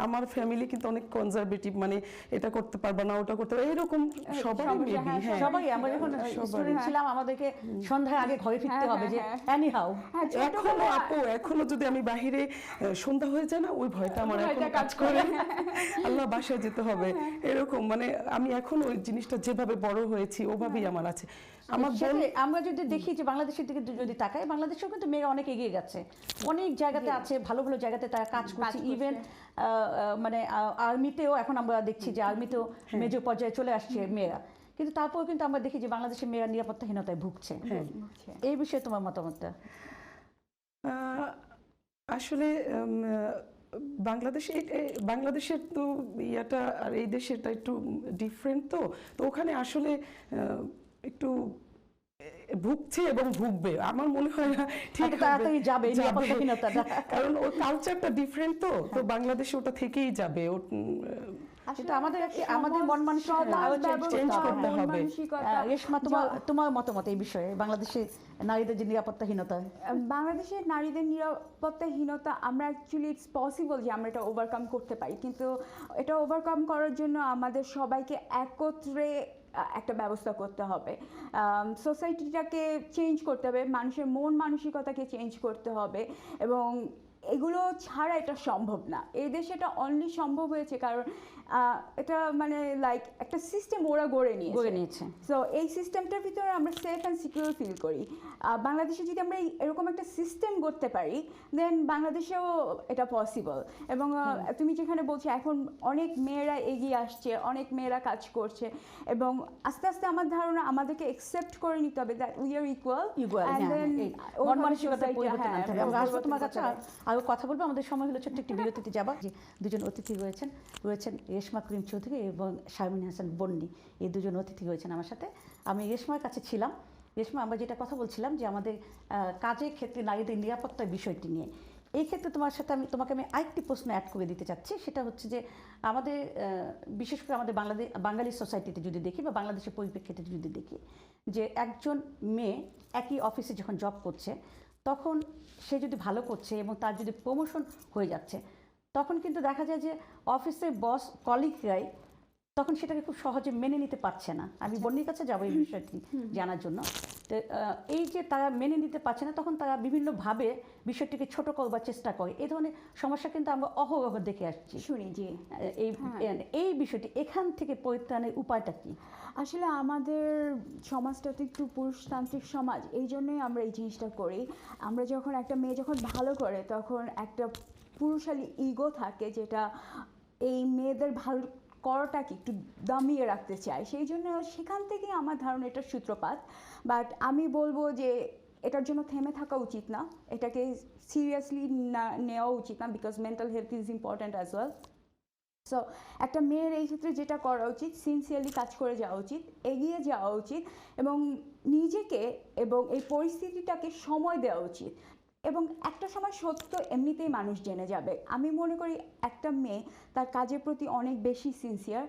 আমার ফ্যামিলি কিন্তু অনেক কনজারভেটিভ, মানে এটা করতে পারবা না, ওটা করতে পারবা, এরকম সবাই মেবি। হ্যাঁ, সবাই আমরা যখন স্টুডেন্ট ছিলাম আমাদেরকে সন্ধ্যার আগে ঘরে ফিরতে হবে, যে এনি হাউ। এখনো আপু, এখনো যদি আমি বাহিরে সন্ধ্যা হয়ে যায় না, ওই ভয়টা আমার এখন কাজ করে, আল্লাহ বাসায় যেতে হবে, এরকম। মানে আমি এখন ওই জিনিসটা যেভাবে বড় হয়েছি ওভাবেই আমার আছে। আমার আমরা যদি দেখি যে বাংলাদেশের দিকে যদি তাকাই, বাংলাদেশেও কিন্তু মেয়েরা অনেক এগিয়ে গেছে, অনেক জায়গাতে আছে, ভালো ভালো জায়গাতে তারা কাজ করছে। ইভেন মানে আর্মিতেও এখন আমরা দেখছি যে আর্মিতেও মেজর পর্যায়ে চলে আসছে মেয়েরা, কিন্তু তারপরেও কিন্তু আমরা দেখি যে বাংলাদেশের মেয়েরা নিরাপত্তাহীনতায় ভুগছে। এই বিষয়ে তোমার মতামতটা? আসলে বাংলাদেশের তো ইয়াটা আর এই দেশেরটা একটু ডিফারেন্ট, তো ওখানে আসলে একটু ভুগছে এবং ভুগবে, আমার মনে হয় না ঠিক তাড়াতাড়ি যাবে নিরাপত্তাহীনতাটা, কারণ ওর কালচারটা ডিফারেন্ট, তো বাংলাদেশে ওটা থেকেই যাবে। এটা আমাদের মন মানসিকতা চেঞ্জ করতে হবে। রেশমা, তোমার মতামত এই বিষয়ে, বাংলাদেশে নারীদের যে নিরাপত্তাহীনতা? বাংলাদেশের নারীদের নিরাপত্তাহীনতা আমরা অ্যাকচুয়ালি ইটস পসিবল যে আমরা এটা ওভারকাম করতে পারি, কিন্তু এটা ওভারকাম করার জন্য আমাদের সবাইকে একত্রে একটা ব্যবস্থা করতে হবে, সোসাইটিটাকে চেঞ্জ করতে হবে, মানুষের মন মানসিকতাকে চেঞ্জ করতে হবে, এবং এগুলো ছাড়া এটা সম্ভব না। এই দেশে এটা অনলি সম্ভব হয়েছে কারণ এটা মানে লাইক একটা সিস্টেম ওরা গড়ে নিয়েছে। সো এই সিস্টেমটার ভিতরে আমরা সেফ অ্যান্ড সিকিউর ফিল করি। বাংলাদেশে যদি আমরা এরকম একটা সিস্টেম করতে পারি, দেন বাংলাদেশেও এটা পসিবল। এবং তুমি যেখানে বলছো এখন অনেক মেয়েরা এগিয়ে আসছে, অনেক মেয়েরা কাজ করছে, এবং আস্তে আস্তে আমার ধারণা আমাদেরকে একসেপ্ট করে নিতে হবে that we are equal, and then মন মানসিকতার পরিবর্তন আনতে হবে। আমরা আসলে তোমার কাছে আরো কথা বলবো, আমাদের সময় হলো ছোট্ট একটি বিরতিতে যাবা। যে দুজন অতিথি রয়েছেন রেশমা করিম চৌধুরী এবং শারমিন হাসান বন্ডি, এই দুজন অতিথি রয়েছেন আমার সাথে। আমি রেশমার কাছে ছিলাম। রেশমা, আমরা যেটা কথা বলছিলাম যে আমাদের কাজের ক্ষেত্রে নারীদের নিরাপত্তার বিষয়টি নিয়ে, এই ক্ষেত্রে তোমাকে আমি আরেকটি প্রশ্ন অ্যাড করে দিতে চাচ্ছি। সেটা হচ্ছে যে আমাদের বিশেষ করে আমাদের বাঙালি সোসাইটিতে যদি দেখি বা বাংলাদেশের পরিপ্রেক্ষিতে যদি দেখি, যে একজন মেয়ে একই অফিসে যখন জব করছে, তখন সে যদি ভালো করছে এবং তার যদি প্রমোশন হয়ে যাচ্ছে, তখন কিন্তু দেখা যায় যে অফিসের বস কলিগরাই তখন সেটাকে খুব সহজে মেনে নিতে পারছে না। আমি বন্যির কাছে যাবো এই বিষয়টি জানার জন্য। তো এই যে তারা মেনে নিতে পারছে না, তখন তারা বিভিন্নভাবে বিষয়টিকে ছোট করবার চেষ্টা করে। এই ধরনের সমস্যা কিন্তু আমরা অহরহ দেখে আসছি, শুনি। জি, এই বিষয়টি এখান থেকে পরিত্রাণের উপায়টা কি? আসলে আমাদের সমাজটা তো একটু পুরুষতান্ত্রিক সমাজ, এই জন্যই আমরা এই জিনিসটা করি। আমরা যখন একটা মেয়ে যখন ভালো করে, তখন একটা পুরুষালী ইগো থাকে যেটা এই মেয়েদের ভালো করাটাকে একটু দামিয়ে রাখতে চায়, সেই জন্য সেখান থেকেই আমার ধারণা এটার সূত্রপাত। বাট আমি বলবো যে এটার জন্য থেমে থাকা উচিত না, এটাকে সিরিয়াসলি না নেওয়া উচিত না, because mental health is important as well. So একটা মেয়ের এই ক্ষেত্রে যেটা করা উচিত, সিনসিয়ারলি কাজ করে যাওয়া উচিত, এগিয়ে যাওয়া উচিত এবং নিজেকে এবং এই পরিস্থিতিটাকে সময় দেওয়া উচিত। এবং একটা সময় সত্য এমনিতেই মানুষ জেনে যাবে। আমি মনে করি একটা মেয়ে তার কাজের প্রতি অনেক বেশি সিনসিয়ার,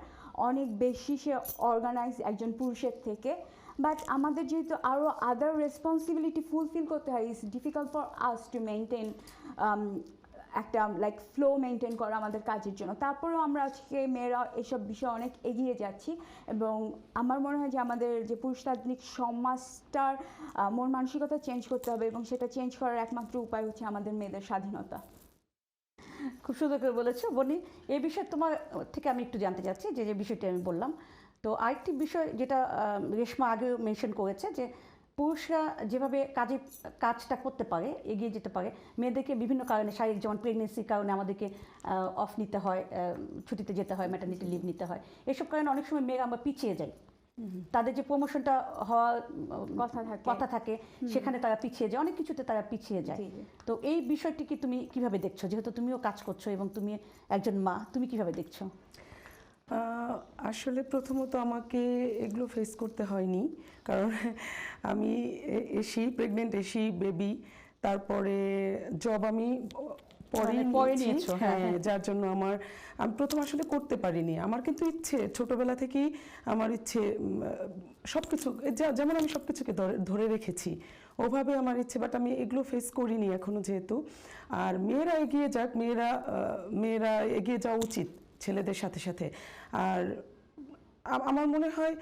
অনেক বেশি সে অর্গানাইজ একজন পুরুষের থেকে। বাট আমাদের যেহেতু আরও আদার রেসপন্সিবিলিটি ফুলফিল করতে হয়, it's difficult for us to maintain একটা লাইক ফ্লো মেনটেন করা আমাদের কাজের জন্য। তারপরেও আমরা আজকে মেয়েরা এসব বিষয়ে অনেক এগিয়ে যাচ্ছি এবং আমার মনে হয় যে আমাদের যে পুরুষতান্ত্রিক সমাজটার মন মানসিকতা চেঞ্জ করতে হবে এবং সেটা চেঞ্জ করার একমাত্র উপায় হচ্ছে আমাদের মেয়েদের স্বাধীনতা। খুব সুন্দর করে বলেছো বনি। এই বিষয়ে তোমার থেকে আমি একটু জানতে চাচ্ছি, যে যে বিষয়টি আমি বললাম, তো আরেকটি বিষয় যেটা রেশমা আগেও মেনশন করেছে, যে পুরুষরা যেভাবে কাজটা করতে পারে, এগিয়ে যেতে পারে, মেয়েদেরকে বিভিন্ন কারণে, শারীরিক যেমন প্রেগনেন্সির কারণে আমাদেরকে অফ নিতে হয়, ছুটিতে যেতে হয়, ম্যাটারনিটি লিভ নিতে হয়, এসব কারণে অনেক সময় মেয়েরা আমরা পিছিয়ে যাই। তাদের যে প্রমোশনটা হওয়ার কথা থাকে সেখানে তারা পিছিয়ে যায়, অনেক কিছুতে তারা পিছিয়ে যায়। তো এই বিষয়টিকে তুমি কিভাবে দেখছো, যেহেতু তুমিও কাজ করছো এবং তুমি একজন মা, তুমি কিভাবে দেখছো? আসলে প্রথমত আমাকে এগুলো ফেস করতে হয়নি, কারণ আমি প্রেগনেন্ট বেবি, তারপরে জব আমি পরে নিয়েছি। হ্যাঁ, যার জন্য আমি প্রথম আসলে করতে পারিনি। আমার কিন্তু ইচ্ছে ছোটবেলা থেকেই, আমার ইচ্ছে সবকিছু যেমন আমি সবকিছুকে ধরে রেখেছি, ওভাবে আমার ইচ্ছে, বাট আমি এগুলো ফেস করিনি এখনো যেহেতু। আর মেয়েরা এগিয়ে যাক, মেয়েরা এগিয়ে যাওয়া উচিত ছেলেদের সাথে সাথে। আর আমার মনে হয়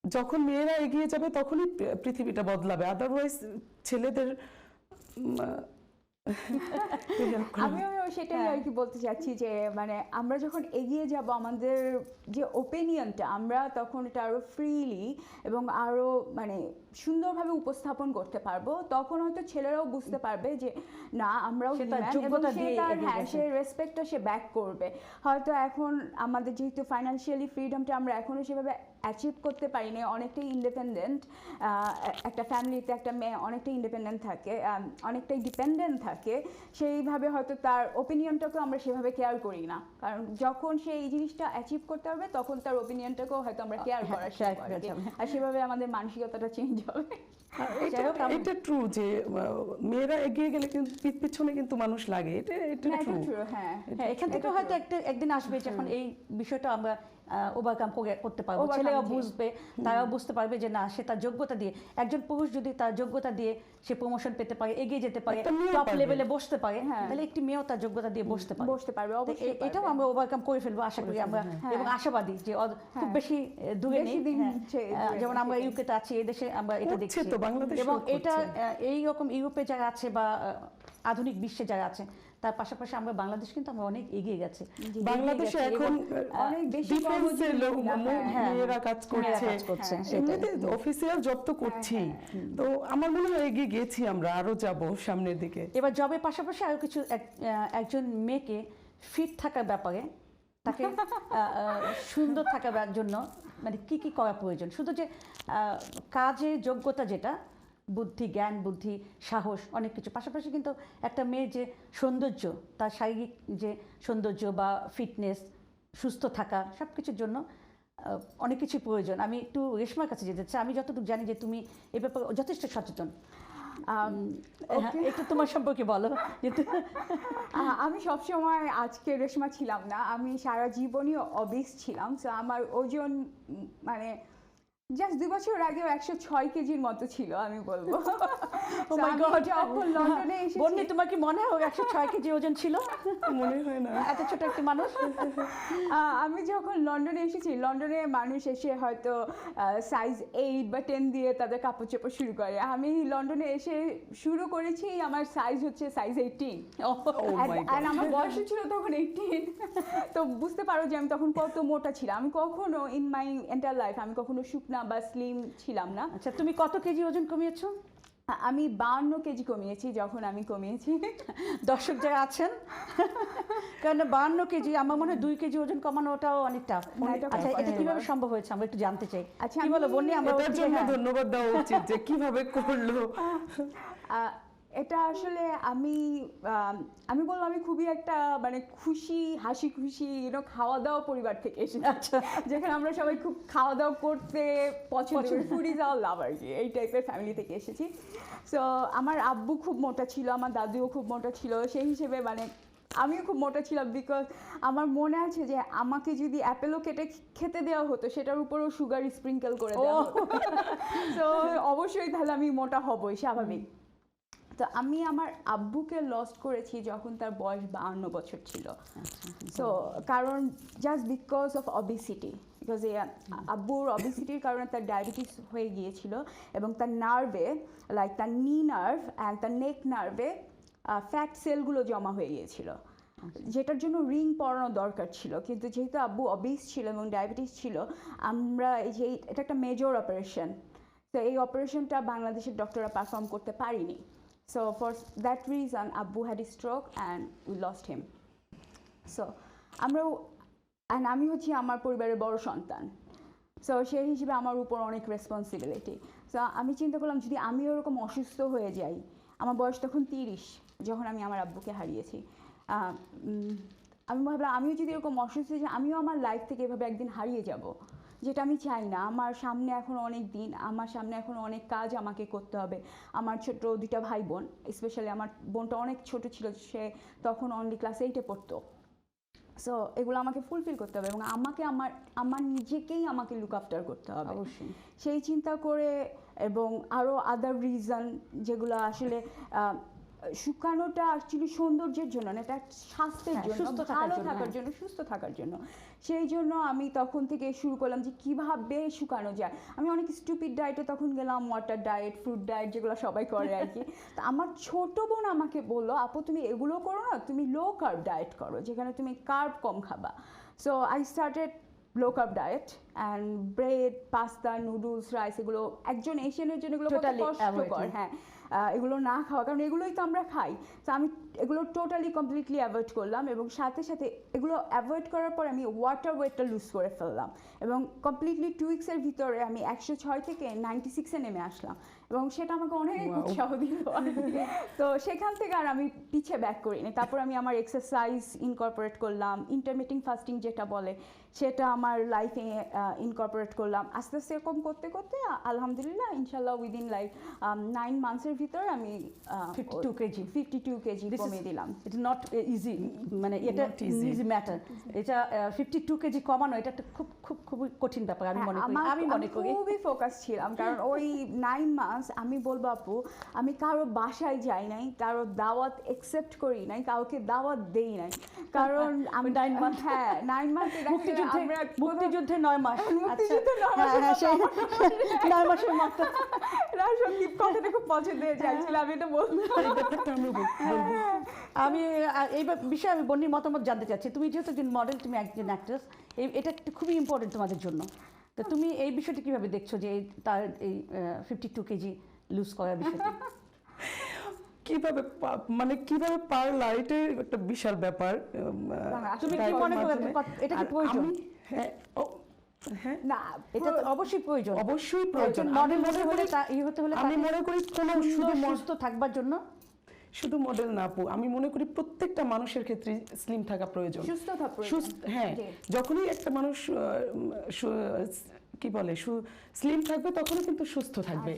যখন মেয়েরা এগিয়ে যাবে তখনই পৃথিবীটা বদলাবে, আদারওয়াইজ ছেলেদের আমিও সেটাই আর কি বলতে চাচ্ছি, যে মানে আমরা যখন এগিয়ে যাব আমাদের যে ওপিনিয়নটা, আমরা তখন এটা আরো ফ্রিলি এবং আরো মানে সুন্দরভাবে উপস্থাপন করতে পারবো। তখন হয়তো ছেলেরাও বুঝতে পারবে যে না, আমরাও সে রেসপেক্টটা সে ব্যাক করবে। হয়তো এখন আমাদের যেহেতু ফাইন্যান্সিয়ালি ফ্রিডমটা আমরা এখনো সেভাবে অ্যাচিভ করতে পারিনি, অনেকটাই ইন্ডিপেন্ডেন্ট, একটা ফ্যামিলিতে একটা মেয়ে অনেকটাই ইন্ডিপেন্ডেন্ট থাকে, অনেকটাই ডিপেন্ডেন্ট থাকে, সেইভাবে হয়তো তার ওপিনিয়নটাকেও আমরা সেভাবে কেয়ার করি না। কারণ যখন সে এই জিনিসটা অ্যাচিভ করতে পারবে তখন তার ওপিনিয়নটাকেও হয়তো আমরা কেয়ার করা শুরু করব, আর সেভাবে আমাদের মানসিকতাটা চেঞ্জ হবে। এটা ট্রু যে মেয়েরা এগিয়ে গেলে কিন্তু পিছনে কিন্তু মানুষ লাগে, এটা ট্রু। হ্যাঁ, এখান থেকে হয়তো একদিন আসবে যখন এই বিষয়টা আমরা ওভারকাম করতে পারবো, ছেলেরা বুঝবে, তারাও বুঝতে পারবে যে না, সে তার যোগ্যতা দিয়ে, একজন পুরুষ যদি তার যোগ্যতা দিয়ে সে প্রমোশন পেতে পারে, এগিয়ে যেতে পারে, টপ লেভেলে বসতে পারে, তাহলে একটি মেয়েও তার যোগ্যতা দিয়ে বসতে পারবে। এটাও আমরা ওভারকাম করে ফেলবো আশা করি আমরা, এবং আশাবাদী যে খুব বেশি দূরে নেই। যেমন আমরা ইউকেতে আছি, এই দেশে আমরা এটা দেখছি, এবং এটা এইরকম ইউরোপে যারা আছে বা আধুনিক বিশ্বে যারা আছে, তার পাশাপাশি আমরা বাংলাদেশ কিন্তু আমরা অনেক এগিয়ে গেছি। বাংলাদেশে এখন অনেক বেশি মেয়েরা কাজ করছে, এমনিতে অফিসিয়াল জব তো করছি, তো আমার মনে হয় এগিয়ে গেছি আমরা, আরো যাব সামনের দিকে। এবার জবের পাশাপাশি আরো কিছু, একজন মেয়েকে ফিট থাকার ব্যাপারে, তাকে সুন্দর থাকার জন্য মানে কি কি করা প্রয়োজন, শুধু যে কাজের যোগ্যতা যেটা, বুদ্ধি, জ্ঞান, বুদ্ধি, সাহস, অনেক কিছু, পাশাপাশি কিন্তু একটা মেয়ের যে সৌন্দর্য, তার শারীরিক যে সৌন্দর্য বা ফিটনেস, সুস্থ থাকা, সব কিছুর জন্য অনেক কিছু প্রয়োজন। আমি একটু রেশমার কাছে যেতে চাই, আমি যতটুকু জানি যে তুমি এ ব্যাপারে যথেষ্ট সচেতন, একটু তোমার সম্পর্কে বলো। আমি সবসময় আজকে রেশমা ছিলাম না, আমি সারা জীবনই অবিস ছিলাম। সো আমার ওজন মানে জাস্ট 2 বছর আগেও 106 কেজির মতো ছিল, আমি বলবো। যখন লন্ডনে এসেছি, বন্নি তোমার কি মনে হয় 106 কেজি ওজন ছিল? মনে হয় না, এত ছোট একটি মানুষ। আমি যখন লন্ডনে এসেছি, লন্ডনে মানুষ এসে হয়তো সাইজ 8 বা 10 দিয়ে তাদের কাপড় চোপড় শুরু করে। আমি লন্ডনে এসে শুরু করেছি, আমার সাইজ হচ্ছে সাইজ 18, আর আমার বয়স ছিল তখন 18। তো বুঝতে পারো যে আমি তখন কত মোটা ছিলাম। আমি কখনো ইন মাই এন্টায়ার লাইফ আমি কখনো শুকনা বা স্লিম ছিলাম না। আচ্ছা, তুমি কত কেজি ওজন কমিয়েছো? আমি 52 কেজি কমিয়েছি যখন আমি কমিয়েছি। দর্শক যারা আছেন, কারণ 52 কেজি আমার মনে হয় 2 কেজি ওজন কমানো ওটাও অনেকটা। অনেকটা আচ্ছা, এটা কঠিন। কিভাবে সম্ভব হয়েছে আমরা একটু জানতে চাই। আচ্ছা, কি বলো বন্নি, আমরা এটার জন্য হ্যাঁ। ধন্যবাদ দেওয়া উচিত যে কিভাবে করলো। এটা আসলে আমি বললাম আমি খুবই একটা মানে খুশি হাসি খুশি খাওয়া দাওয়া পরিবার থেকে এসেছি। আচ্ছা। যেখানে আমরা সবাই খুব খাওয়া দাওয়া করতে পছন্দ করি, ফুড ইজ আওয়ার লাভ আর কি, এই টাইপের ফ্যামিলি থেকে এসেছি। সো আমার আব্বু খুব মোটা ছিল, আমার দাদিও খুব মোটা ছিল, সেই হিসেবে মানে আমিও খুব মোটা ছিলাম। বিকজ আমার মনে আছে যে আমাকে যদি অ্যাপেলও কেটে খেতে দেওয়া হতো সেটার উপরেও সুগার স্প্রিঙ্কেল করে দেওয়া হতো। তো অবশ্যই তাহলে আমি মোটা হবই, স্বাভাবিক। তো আমি আমার আব্বুকে লস্ট করেছি যখন তার বয়স 52 বছর ছিল। সো কারণ just because of obesity, because আব্বুর অবিসিটির কারণে তার ডায়াবেটিস হয়ে গিয়েছিল এবং তার নার্ভে, লাইক তার নি নার্ভ অ্যান্ড তার নেক নার্ভে ফ্যাট সেলগুলো জমা হয়ে গিয়েছিল, যেটার জন্য রিং পরানো দরকার ছিল। কিন্তু যেহেতু আব্বু অবিস ছিল এবং ডায়াবেটিস ছিল, আমরা এটা একটা মেজর অপারেশন, তো এই অপারেশনটা বাংলাদেশের ডক্টররা পারফর্ম করতে পারিনি। So for that reason, Abu had a stroke and we lost him. So আমি হচ্ছি আমার পরিবারের বড় সন্তান, সো সেই হিসেবে আমার উপর অনেক রেসপন্সিবিলিটি। সো আমি চিন্তা করলাম যদি আমি ওরকম অসুস্থ হয়ে যাই, আমার বয়স তখন 30 যখন আমি আমার আব্বুকে হারিয়েছি, আমি ভাবলাম আমিও যদি এরকম অসুস্থ হয়ে যাই, আমিও আমার লাইফ থেকে এভাবে একদিন হারিয়ে যাব, যেটা আমি চাই না। আমার সামনে এখন অনেক দিন, আমার সামনে এখন অনেক কাজ আমাকে করতে হবে। আমার ছোট 2টা ভাই বোন, স্পেশালি আমার বোনটা অনেক ছোট ছিল, সে তখন অনলি ক্লাস 8-এ পড়তো। সো এগুলো আমাকে ফুলফিল করতে হবে এবং আমার নিজেকেই আমাকে লুক আফটার করতে হবে অবশ্যই। সেই চিন্তা করে, এবং আরও আদার রিজন যেগুলো আসলে শুকানোটা অ্যাকচুয়ালি সৌন্দর্যের জন্য না, এটা স্বাস্থ্যের জন্য, সুস্থ থাকার ভালো জন্য, থাকার জন্য, সুস্থ থাকার জন্য। সেই জন্য আমি তখন থেকে শুরু করলাম যে কিভাবে শুকানো যায়। আমি অনেক স্টুপিড ডায়েটে তখন গেলাম, ওয়াটার ডায়েট, ফ্রুট ডায়েট, যেগুলো সবাই করে আর কি। তো আমার ছোট বোন আমাকে বললো, আপু তুমি এগুলো করো না, তুমি লো কার্ব ডায়েট করো, যেখানে তুমি কার্ব কম খাবা। So I started low carb diet and bread, pasta, noodles, rice, এগুলো একজন এশিয়ানের জন্য এগুলো কত কষ্টকর। হ্যাঁ, এগুলো না খাওয়া, কারণ এগুলোই তো আমরা খাই। তো আমি এগুলো টোটালি কমপ্লিটলি অ্যাভয়েড করলাম এবং সাথে সাথে এগুলো অ্যাভয়েড করার পর আমি ওয়াটার ওয়েটটা লুজ করে ফেললাম এবং কমপ্লিটলি 2 উইক্সের ভিতরে আমি 106 থেকে 96-এ নেমে আসলাম এবং সেটা আমাকে অনেক উৎসাহ দিল। তো সেখান থেকে আর আমি পিছিয়ে ব্যাক করিনি। তারপর আমি আমার এক্সারসাইজ ইনকর্পোরেট করলাম, ইন্টারমিটেন্ট ফাস্টিং যেটা বলে সেটা আমার লাইফে ইনকর্পোরেট করলাম। আস্তে আস্তে এরকম করতে করতে আলহামদুলিল্লাহ ইনশাল্লাহ উইদিন লাইক 9 মান্থসের ভিতরে আমি 52 কেজি কমিয়ে দিলাম। ইটস নট ইজি, মানে এটা ইজি ম্যাটার। এটা 52 কেজি কমানো এটা একটা খুব খুব খুবই কঠিন ব্যাপার আমি মনে করি। খুবই ফোকাস ছিলাম, কারণ ওই 9 মাস আমি বলবো আপু, আমি কারো বাসায় যাই নাই, কারো দাওয়াত একসেপ্ট করি নাই, কাউকে দাওয়াত দেই নাই, কারণ আমি 9 মাস, হ্যাঁ 9 মাস মুক্তিযুদ্ধে 9 মাস, মুক্তিযুদ্ধে 9 মাসের মতো। সত্যি কথাটা খুব পছন্দ হয়েছে, অ্যাকচুয়ালি আমি এটা বলবো। আমি এই বিষয়ে আমি বন্নির মতামত জানতে চাচ্ছি। তুমি যেহেতু একজন মডেল, তুমি একজন অ্যাক্ট্রেস, এটা একটা খুবই ইম্পর্টেন্ট তোমাদের জন্য। তো তুমি এই বিষয়টি কিভাবে দেখছো যে তার এই 52 কেজি লুজ করার বিষয়টি? কিভাবে মানে কিভাবে পারলা, এটাই একটা বিশাল ব্যাপার। তুমি কি মনে করো এটা কি প্রয়োজন? হ্যাঁ, না, এটা তো অবশ্যই প্রয়োজন, অবশ্যই প্রয়োজন। মডেল হলে হতে হলে আমি মনে করি কোনো সুস্থ থাকবার জন্য শুধু মডেল না আপু, আমি মনে করি প্রত্যেকটা মানুষের ক্ষেত্রে স্লিম থাকা প্রয়োজন, সুস্থ থাকা প্রয়োজন। হ্যাঁ, যখনই একটা মানুষ কি বলে স্লিম থাকবে তখনই কিন্তু সুস্থ থাকবে।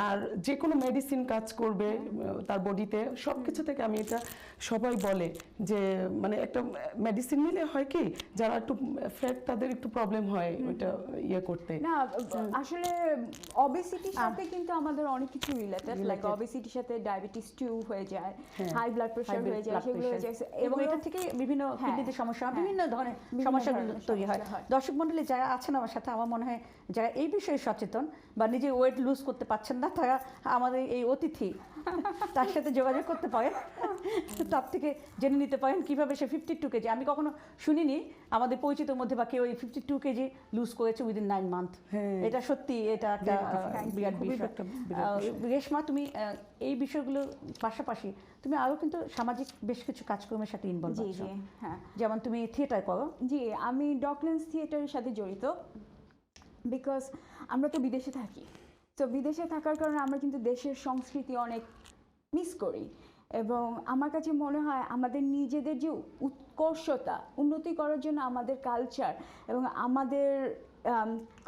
আর যে কোনো মেডিসিন কাজ করবে তার বডিতে, সবকিছু থেকে আমি এটা সবাই বলে যে মানে একটা মেডিসিন নিলে হয় কি, যারা একটু ফ্যাট তাদের একটু প্রবলেম হয় ওইটা ইয়ে করতে। না আসলে অবেসিটির সাথে কিন্তু আমাদের অনেক কিছু রিলেটেড, লাইক অবেসিটির সাথে ডায়াবেটিস 2 হয়ে যায়, হাই ব্লাড প্রেশার হয়ে যায়, সেগুলো হয়ে যায় এবং এটা থেকে বিভিন্ন কিডনিতে সমস্যা, বিভিন্ন ধরনের সমস্যাগুলো তৈরি হয়। দর্শক মণ্ডলী যারা আছেন আমার সাথে, আমার মনে হয় যারা এই বিষয়ে সচেতন বা নিজের ওয়েট লুজ করতে পারছেন না, তারা আমাদের এই অতিথি তার সাথে যোগাযোগ করতে পারেন, তার থেকে জেনে নিতে পারেন কীভাবে সে 52 কেজি, আমি কখনো শুনিনি আমাদের পরিচিতর মধ্যে বা কেউ এই 52 কেজি লুজ করেছে উইদিন 9 মান্থ। এটা সত্যি, এটা একটা বিরাট খুবই বিষয়। একটা বিরাট বিষয়। রেশমা, তুমি এই বিষয়গুলোর পাশাপাশি তুমি আরও কিন্তু সামাজিক বেশ কিছু কাজকর্মের সাথে ইনভলভ জি আছো, জি হ্যাঁ যেমন তুমি থিয়েটার করো। জি, আমি ডকল্যান্ডস থিয়েটারের সাথে জড়িত, বিকজ আমরা তো বিদেশে থাকি। তো বিদেশে থাকার কারণে আমরা কিন্তু দেশের সংস্কৃতি অনেক মিস করি, এবং আমার কাছে মনে হয় আমাদের নিজেদের যে উৎকর্ষতা উন্নতি করার জন্য আমাদের কালচার এবং আমাদের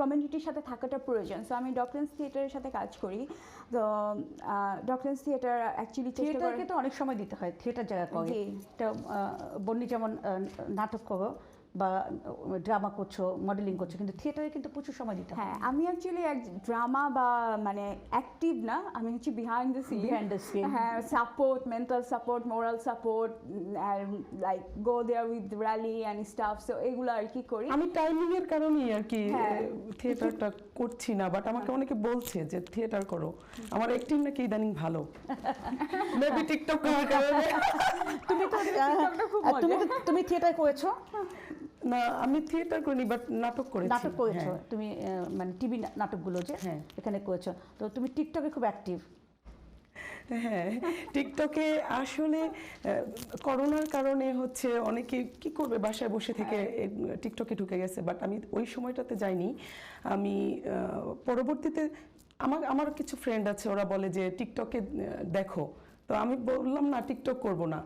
কমিউনিটির সাথে থাকাটা প্রয়োজন। সো আমি ডকল্যান্ডস থিয়েটারের সাথে কাজ করি। তো ডকল্যান্ডস থিয়েটার অ্যাকচুয়ালি থিয়েটারকে তো অনেক সময় দিতে হয়, থিয়েটার যারা করে। জি। এটা বন্নি যেমন নাটক করো বা ড্রামা করছো, মডেলিং করছো, কিন্তু থিয়েটারে কিন্তু প্রচুর সময় দিতে হয়। হ্যাঁ, আমি অ্যাকচুয়ালি এক ড্রামা বা মানে অ্যাক্টিভ না, আমি হচ্ছে behind the scene. Behind the scene. হ্যাঁ, support, mental support, moral support, like go there with rally and stuff. So এগুলো আর কি করি। আমি টাইমিং এর কারণেই আর কি হ্যাঁ। থিয়েটারটা করছি না, বাট আমাকে অনেকে বলছে যে থিয়েটার করো। আমার অ্যাক্টিং নাকি ইদানিং ভালো, মেবি টিকটক করার কারণে। তুমি তো TikTokটা খুব মজা। তুমি থিয়েটার করেছো? না, আমি থিয়েটার করিনি, বাট নাটক করেছি। নাটক করেছো হ্যাঁ। তুমি, মানে টিভি নাটকগুলো যে হ্যাঁ। এখানে করেছো, তো তুমি টিকটকে খুব অ্যাক্টিভ। হ্যাঁ, টিকটকে আসলে করোনার কারণে হচ্ছে অনেকে কি করবে, বাসায় বসে থেকে টিকটকে ঢুকে গেছে, বাট আমি ওই সময়টাতে যাইনি। আমি পরবর্তীতে আমার কিছু ফ্রেন্ড আছে, ওরা বলে যে টিকটকে দেখো, তো আমি বললাম না, টিকটক করব না।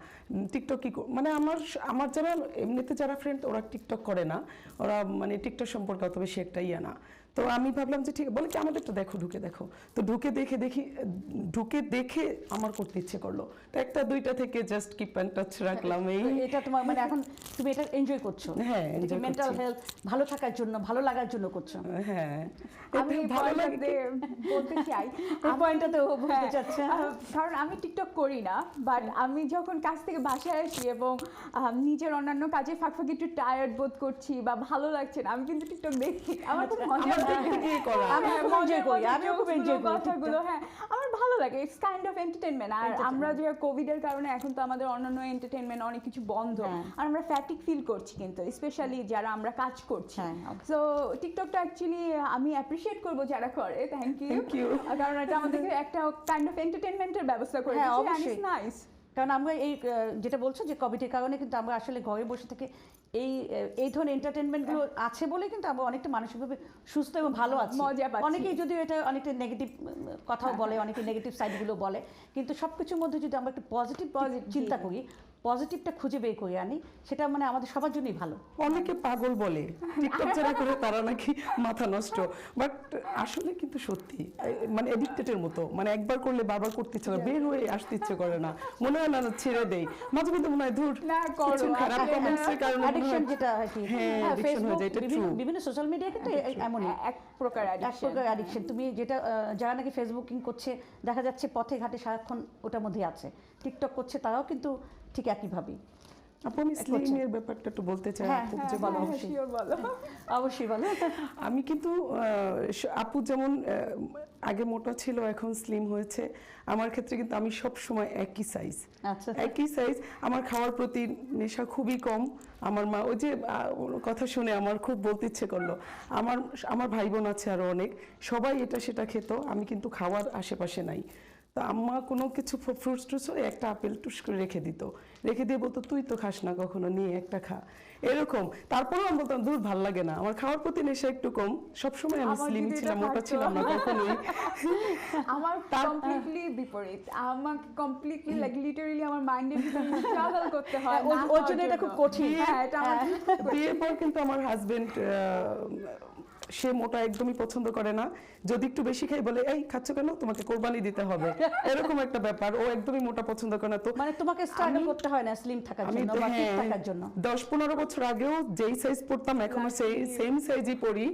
টিকটক কি মানে আমার যারা এমনিতে যারা ফ্রেন্ড, ওরা টিকটক করে না, ওরা মানে টিকটক সম্পর্কে অত বেশি একটা ইয়ে না। তো আমি ভাবলাম যে ঠিক, বলে কি আমাদেরটা দেখো, ঢুকে দেখো। তো ঢুকে দেখে আমার করতে ইচ্ছে করলো, তো একটা দুইটা থেকে জাস্ট কিপ অ্যান্ড টাচ রাখলাম। এই তো এটা তোমার মানে এখন তুমি এটা এনজয় করছো? হ্যাঁ, enjoy মেন্টাল করছি। হেলথ ভালো থাকার জন্য, ভালো লাগার জন্য করছো? হ্যাঁ, আমি এটা ভালো লাগে পয়েন্টটাতে বলতে চাই, এই পয়েন্টটাতে ও বলতে হ্যাঁ, চাচ্ছে। কারণ আমি টিকটক করি না, বাট আমি যখন কাজ থেকে বাসায় আসি এবং নিজের অন্যান্য কাজে ফাঁকফাঁকি একটু টায়ার্ড বোধ করছি বা ভালো লাগছে না, আমি কিন্তু টিকটক দেখি। আমার খুব মজা আমার লাগে। দেখতে গিয়ে করা। আমি খুব enjoy করি, আমিও খুব enjoy করি কথাগুলো, হ্যাঁ আমার ভালো লাগে। It's kind of entertainment. আর Entertainment। আমরা যে কোভিড এর কারণে এখন তো আমাদের অন্যান্য এন্টারটেইনমেন্ট অনেক কিছু বন্ধ, হ্যাঁ। আর আমরা ফ্যাটিক ফিল করছি, কিন্তু স্পেশালি যারা আমরা কাজ করছি। হ্যাঁ। সো টিকটকটা অ্যাকচুয়ালি আমি অ্যাপ্রিশিয়েট করবো যারা করে, থ্যাংক ইউ। Thank you. কারণ এটা আমাদেরকে একটা কাইন্ড অফ এন্টারটেইনমেন্টের ব্যবস্থা করে হ্যাঁ, দিয়েছে, অবশ্যই। নাইস। কারণ আমরা এই যেটা বলছো যে কোভিডের কারণে কিন্তু আমরা আসলে ঘরে বসে থেকে এই ধরনের এন্টারটেনমেন্টগুলো আছে বলে কিন্তু আমরা অনেকটা মানসিকভাবে সুস্থ এবং ভালো আছি। মজা পাচ্ছি। অনেকেই যদিও এটা অনেকটা নেগেটিভ কথাও বলে, অনেকে নেগেটিভ সাইডগুলো বলে, কিন্তু সব কিছুর মধ্যে যদি আমরা একটু পজিটিভ চিন্তা করি, পজিটিভটা খুঁজে বের করে আনি, সেটা মানে আমাদের সবার জন্যই ভালো। অনেকে পাগল বলে টিকটক যারা করে তারা নাকি মাথা নষ্ট, বাট আসলে কিন্তু সত্যি মানে এডিক্টেডের মতো, মানে একবার করলে বারবার করতে ইচ্ছে করে, বের হয়ে আসতে ইচ্ছে করে না, মনে হয় না ছেড়ে দেই, মাঝে মধ্যে মনে হয় ধুর না করো, কিছু খারাপ আসলে কমেন্টসের কারণে মনে অ্যাডিকশন হয়- যেটা আর কি, হ্যাঁ, addiction হয়ে ফেসবুক, যায়, এটা true। বিভিন্ন সোশ্যাল মিডিয়া কিন্তু এমনই এক প্রকার এক addiction। প্রকার অ্যাডিকশন। তুমি যেটা যারা নাকি ফেসবুকিং করছে, দেখা যাচ্ছে পথে ঘাটে সারাক্ষণ ওটার মধ্যেই আছে, টিকটক করছে, তারাও কিন্তু ঠিক একইভাবেই। আপু, আমি স্লিমের ব্যাপারটা একটু বলতে চাই। হ্যাঁ, আপু হ্যাঁ, যে বলো, বলো, অবশ্যই। Sure, বলো। অবশ্যই বলো। আমি কিন্তু আপু যেমন আগে মোটা ছিল, এখন স্লিম হয়েছে, আমার ক্ষেত্রে কিন্তু আমি সব সময় একই সাইজ। আচ্ছা। একই সাইজ। আমার খাওয়ার প্রতি নেশা খুবই কম। আমার মা ওই যে ওর কথা শুনে আমার খুব বলতে ইচ্ছে করলো, আমার ভাই বোন আছে আরো অনেক, সবাই এটা সেটা খেত, আমি কিন্তু খাওয়ার আশেপাশে নাই। তো আম্মা কোনো কিছু ফ্রুটস টুটস হলে একটা আপেল টুস করে রেখে দিয়ে বলতো তুই তো খাস না কখনো, নিয়ে একটা খা, এরকম। তারপরেও আমি বলতাম দূর, ভাল লাগে না, আমার খাওয়ার প্রতি নেশা একটু কম। সবসময় আমি আমার স্লিম দিদি ছিলাম, এটা মোটা থাকতো। ছিলাম না কখনোই। আমার কমপ্লিটলি বিপরীত। আমাকে কমপ্লিটলি লাইক লিটারালি আমার মাইন্ডের ভিতরে স্ট্রাগল করতে হয়। ওর জন্য এটা খুব কঠিন। হ্যাঁ, এটা আমার বিয়ের পর কিন্তু আমার হাজবেন্ড সে মোটা একদমই পছন্দ করে না, যদি একটু বেশি খাই বলে এই খাচ্ছ কেন, তোমাকে কোরবানি দিতে হবে, এরকম একটা ব্যাপার। ও একদমই মোটা পছন্দ করে না। তো মানে তোমাকে স্ট্রাগল করতে হয় না স্লিম থাকার আমি জন্য তো বা ফিট হ্যাঁ, থাকার জন্য। 10-15 বছর আগেও যেই সাইজ পড়তাম এখনো সেই সেম সাইজই পরি।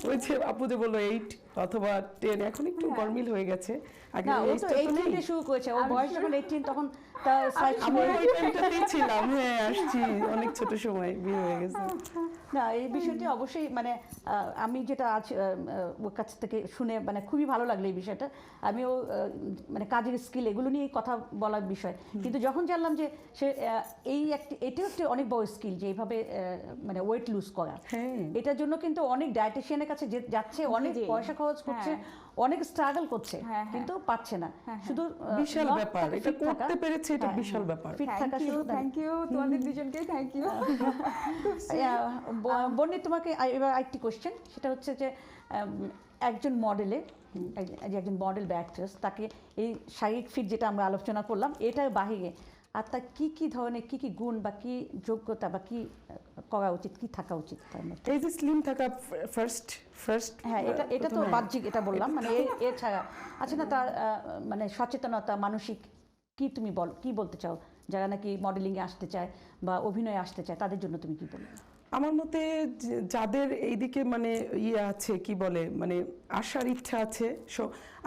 ওই যে আপু যে বললো 8 অথবা 10, এখন একটু গরমিল হয়ে গেছে। আগে না, ও তো age টা তো 18 নেই। থেকে শুরু করেছে, ও বয়স যখন 18 তখন তার সাইজ ছিল। আমি ওই টাইমটাতেই ছিলাম, হ্যাঁ আসছি অনেক ছোট সময় বিয়ে হয়ে গেছে। না এই বিষয়টি অবশ্যই মানে আমি যেটা আজ ওর কাছ থেকে শুনে মানে খুবই ভালো লাগলো এই বিষয়টা। আমিও মানে কাজের স্কিল এগুলো নিয়ে কথা বলার বিষয়, কিন্তু যখন জানলাম যে সে এটাও একটা অনেক বড় স্কিল যে এইভাবে মানে ওয়েট লুজ করা, হ্যাঁ এটার জন্য কিন্তু অনেক ডায়েটিশিয়ানের কাছে যাচ্ছে, অনেক জি। পয়সা খরচ করছে, অনেক স্ট্রাগল করছে, হ্যাঁ। কিন্তু পাচ্ছে না। শুধু বিশাল not ব্যাপার, এটা fit থাকা, করতে পেরেছে, এটা হ্যাঁ, বিশাল ব্যাপার। ফিট থাকা শুধু থ্যাংক ইউ তোমাদের দুজনকে, থ্যাংক ইউ। বন্নি তোমাকে এবার আরেকটি কোশ্চেন, সেটা হচ্ছে যে একজন মডেলে একজন মডেল বা অ্যাক্ট্রেস, তাকে এই শারীরিক ফিট যেটা আমরা আলোচনা করলাম এটার বাহিরে আর তার কি ধরনের কি গুণ বা কি যোগ্যতা বা কি করা উচিত, কি থাকা উচিত তার মধ্যে? এই যে স্লিম থাকা ফার্স্ট হ্যাঁ, এটা তো বাহ্যিক, এটা বললাম মানে এছাড়া আচ্ছা না তার মানে সচেতনতা, মানসিক তুমি কি বলতে চাও যারা নাকি মডেলিংয়ে আসতে চায় বা অভিনয়ে আসতে চায়, তাদের জন্য তুমি কি বলবে? আমার মতে যাদের এইদিকে মানে ইয়ে আছে, কি বলে মানে আসার ইচ্ছা আছে,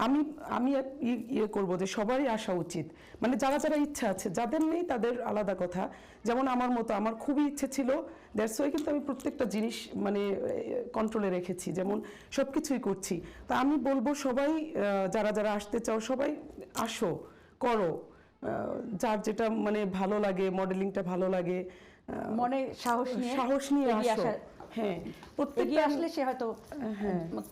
আমি আমি ইয়ে করব যে সবারই আসা উচিত, মানে যারা যারা ইচ্ছা আছে, যাদের নেই তাদের আলাদা কথা। যেমন আমার মতো, আমার খুবই ইচ্ছে ছিল, দ্যাটস ওয়াই কিন্তু আমি প্রত্যেকটা জিনিস মানে কন্ট্রোলে রেখেছি, যেমন সব কিছুই করছি। তা আমি বলবো সবাই যারা যারা আসতে চাও সবাই আসো, করো, যার যেটা মানে ভালো লাগে, মডেলিংটা ভালো লাগে, মনে সাহস নিয়ে এগিয়ে আসো। আসার, হ্যাঁ, এগিয়ে প্রত্যেকটা আসলে সে হয়তো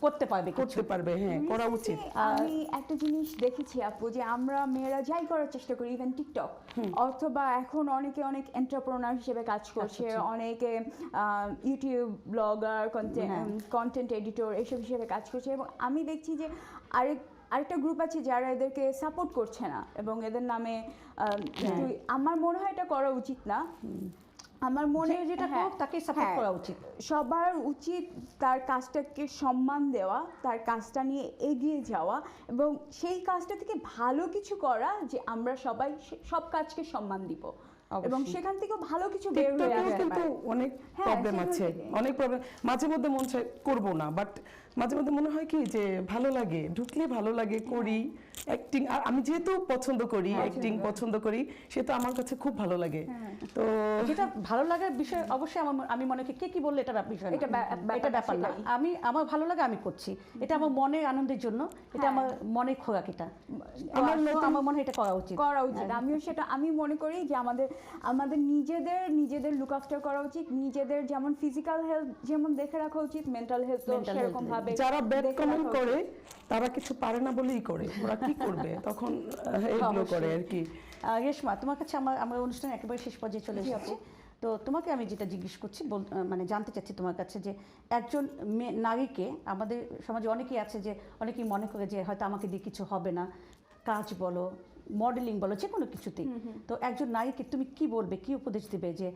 করতে পারবে হ্যাঁ, করা উচিত। আমি একটা জিনিস দেখেছি আপু, যে আমরা মেয়েরা যাই করার চেষ্টা করি, ইভেন টিকটক অথবা এখন অনেকে অনেক এন্টারপ্রেনার হিসেবে কাজ করছে, অনেকে ইউটিউব ব্লগার, কন্টেন্ট এডিটর এসব হিসেবে কাজ করছে, এবং আমি দেখছি যে আরেকটা গ্রুপ আছে যারা এদেরকে সাপোর্ট করছে না, এবং এদের নামে আমার মনে হয় এটা করা উচিত না। আমার মনে যেটা হোক তাকে সাপোর্ট করা উচিত। সবার উচিত তার কাজটাকে সম্মান দেওয়া, তার কাজটা নিয়ে এগিয়ে যাওয়া, এবং সেই কাজটা থেকে ভালো কিছু করা, যে আমরা সবাই সব কাজকে সম্মান দিব এবং সেখান থেকে ভালো কিছু বের হয়ে আসবে। কিন্তু অনেক প্রবলেম আছে, অনেক প্রবলেম, মাঝে মধ্যে মন চায় করবো না, বাট মাঝে মধ্যে মনে হয় কি যে ভালো লাগে, ঢুকলে ভালো লাগে, করি অ্যাক্টিং। আর আমি যেহেতু পছন্দ করি, অ্যাক্টিং পছন্দ করি, সেটা আমার কাছে খুব ভালো লাগে। তো যেটা ভালো লাগার বিষয় অবশ্যই আমি মনে করি কে কি বললে এটা বিষয় না, এটা ব্যাপার না। আমার ভালো লাগে, আমি করছি, এটা আমার মনের আনন্দের জন্য, এটা আমার মনের খোরাক, এটা আমার মনে হয় এটা করা উচিত। আমিও সেটা আমি মনে করি যে আমাদের নিজেদের লুক আফটার করা উচিত, নিজেদের যেমন ফিজিক্যাল হেলথ যেমন দেখে রাখা উচিত, মেন্টাল হেলথ সেরকম ভাবে। যারা ব্যাড কমেন্ট করে তারা কিছু পারে না বলেই করে, ওরা কি করবে তখন এগুলো করে আর কি। রেশমা, তোমার কাছে আমার অনুষ্ঠান একেবারে শেষ পর্যায়ে চলে এসেছে, তো তোমাকে আমি যেটা জিজ্ঞেস করছি, মানে জানতে চাচ্ছি তোমার কাছে যে একজন নারীকে, আমাদের সমাজে অনেকেই আছে যে অনেকেই মনে করে যে হয়তো আমাকে দিয়ে কিছু হবে না, কাজ বলো, মডেলিং বলো, যে কোনো কিছুতেই, তো একজন নারীকে তুমি কি বলবে, কি উপদেশ দেবে যে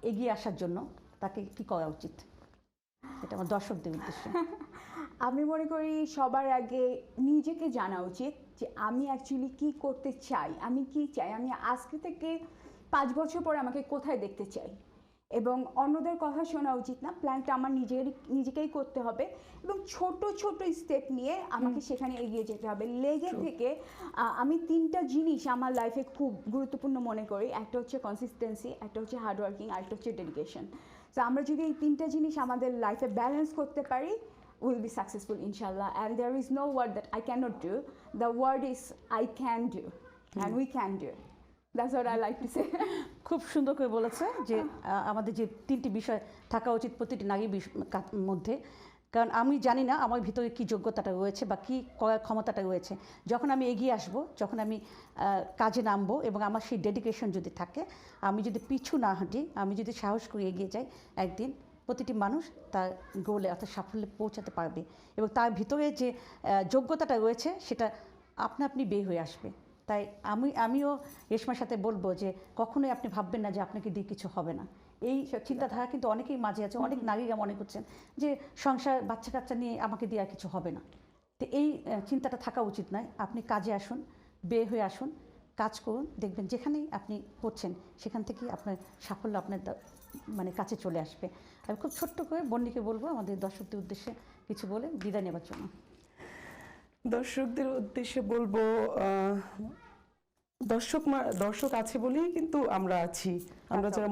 এগিয়ে আসার জন্য তাকে কি করা উচিত? এটা আমার দর্শকদের উদ্দেশ্যে। আমি মনে করি সবার আগে নিজেকে জানা উচিত যে আমি অ্যাকচুয়ালি কি করতে চাই, আমি কি চাই, আমি আজকে থেকে 5 বছর পরে আমাকে কোথায় দেখতে চাই, এবং অন্যদের কথা শোনা উচিত না। প্ল্যানটা আমার নিজেকেই করতে হবে, এবং ছোট ছোট স্টেপ নিয়ে আমাকে সেখানে এগিয়ে যেতে হবে। লেগে থেকে আমি 3টা জিনিস আমার লাইফে খুব গুরুত্বপূর্ণ মনে করি। একটা হচ্ছে কনসিস্টেন্সি, একটা হচ্ছে হার্ডওয়ার্কিং, আর একটা হচ্ছে ডেডিকেশন। তো আমরা যদি এই 3টা জিনিস আমাদের লাইফে ব্যালেন্স করতে পারি, we'll be successful inshallah, and there is no word that I cannot do. The word is I can do, and we can do. That's what I like to say. খুব সুন্দর করে বলেছে যে আমাদের যে 3টি বিষয় থাকা উচিত প্রতিটি নারীর মধ্যে, কারণ আমি জানি না আমার ভিতরে কি যোগ্যতাটা রয়েছে বা কি করার ক্ষমতাটা রয়েছে। যখন আমি এগিয়ে আসব, যখন আমি কাজে নামবো এবং আমার সেই ডেডিকেশন যদি থাকে, আমি যদি পিছু না হাঁটি, আমি যদি সাহস করে এগিয়ে যাই, একদিন প্রতিটি মানুষ তার গোলে অর্থাৎ সাফল্যে পৌঁছাতে পারবে, এবং তার ভিতরে যে যোগ্যতাটা রয়েছে সেটা আপনি বের হয়ে আসবে। তাই আমিও রেশমার সাথে বলবো যে কখনোই আপনি ভাববেন না যে আপনাকে দিয়ে কিছু হবে না। এই চিন্তাধারা কিন্তু অনেকেই মাঝে আছে, অনেক নারীরা মনে করছেন যে সংসার বাচ্চা কাচ্চা নিয়ে আমাকে দিয়ে আর কিছু হবে না। তো এই চিন্তাটা থাকা উচিত নয়। আপনি কাজে আসুন, বের হয়ে আসুন, কাজ করুন, দেখবেন যেখানেই আপনি করছেন সেখান থেকেই আপনার সাফল্য আপনার মানে কাছে চলে আসবে। আমি খুব ছোট্ট করে বন্নিকে বলবো আমাদের দর্শকদের উদ্দেশ্যে কিছু বলে বিদায় নেবার জন্য। দর্শকদের উদ্দেশ্যে বলবো দর্শক আছে বলেই কিন্তু আমরা আছি। আমরা যারা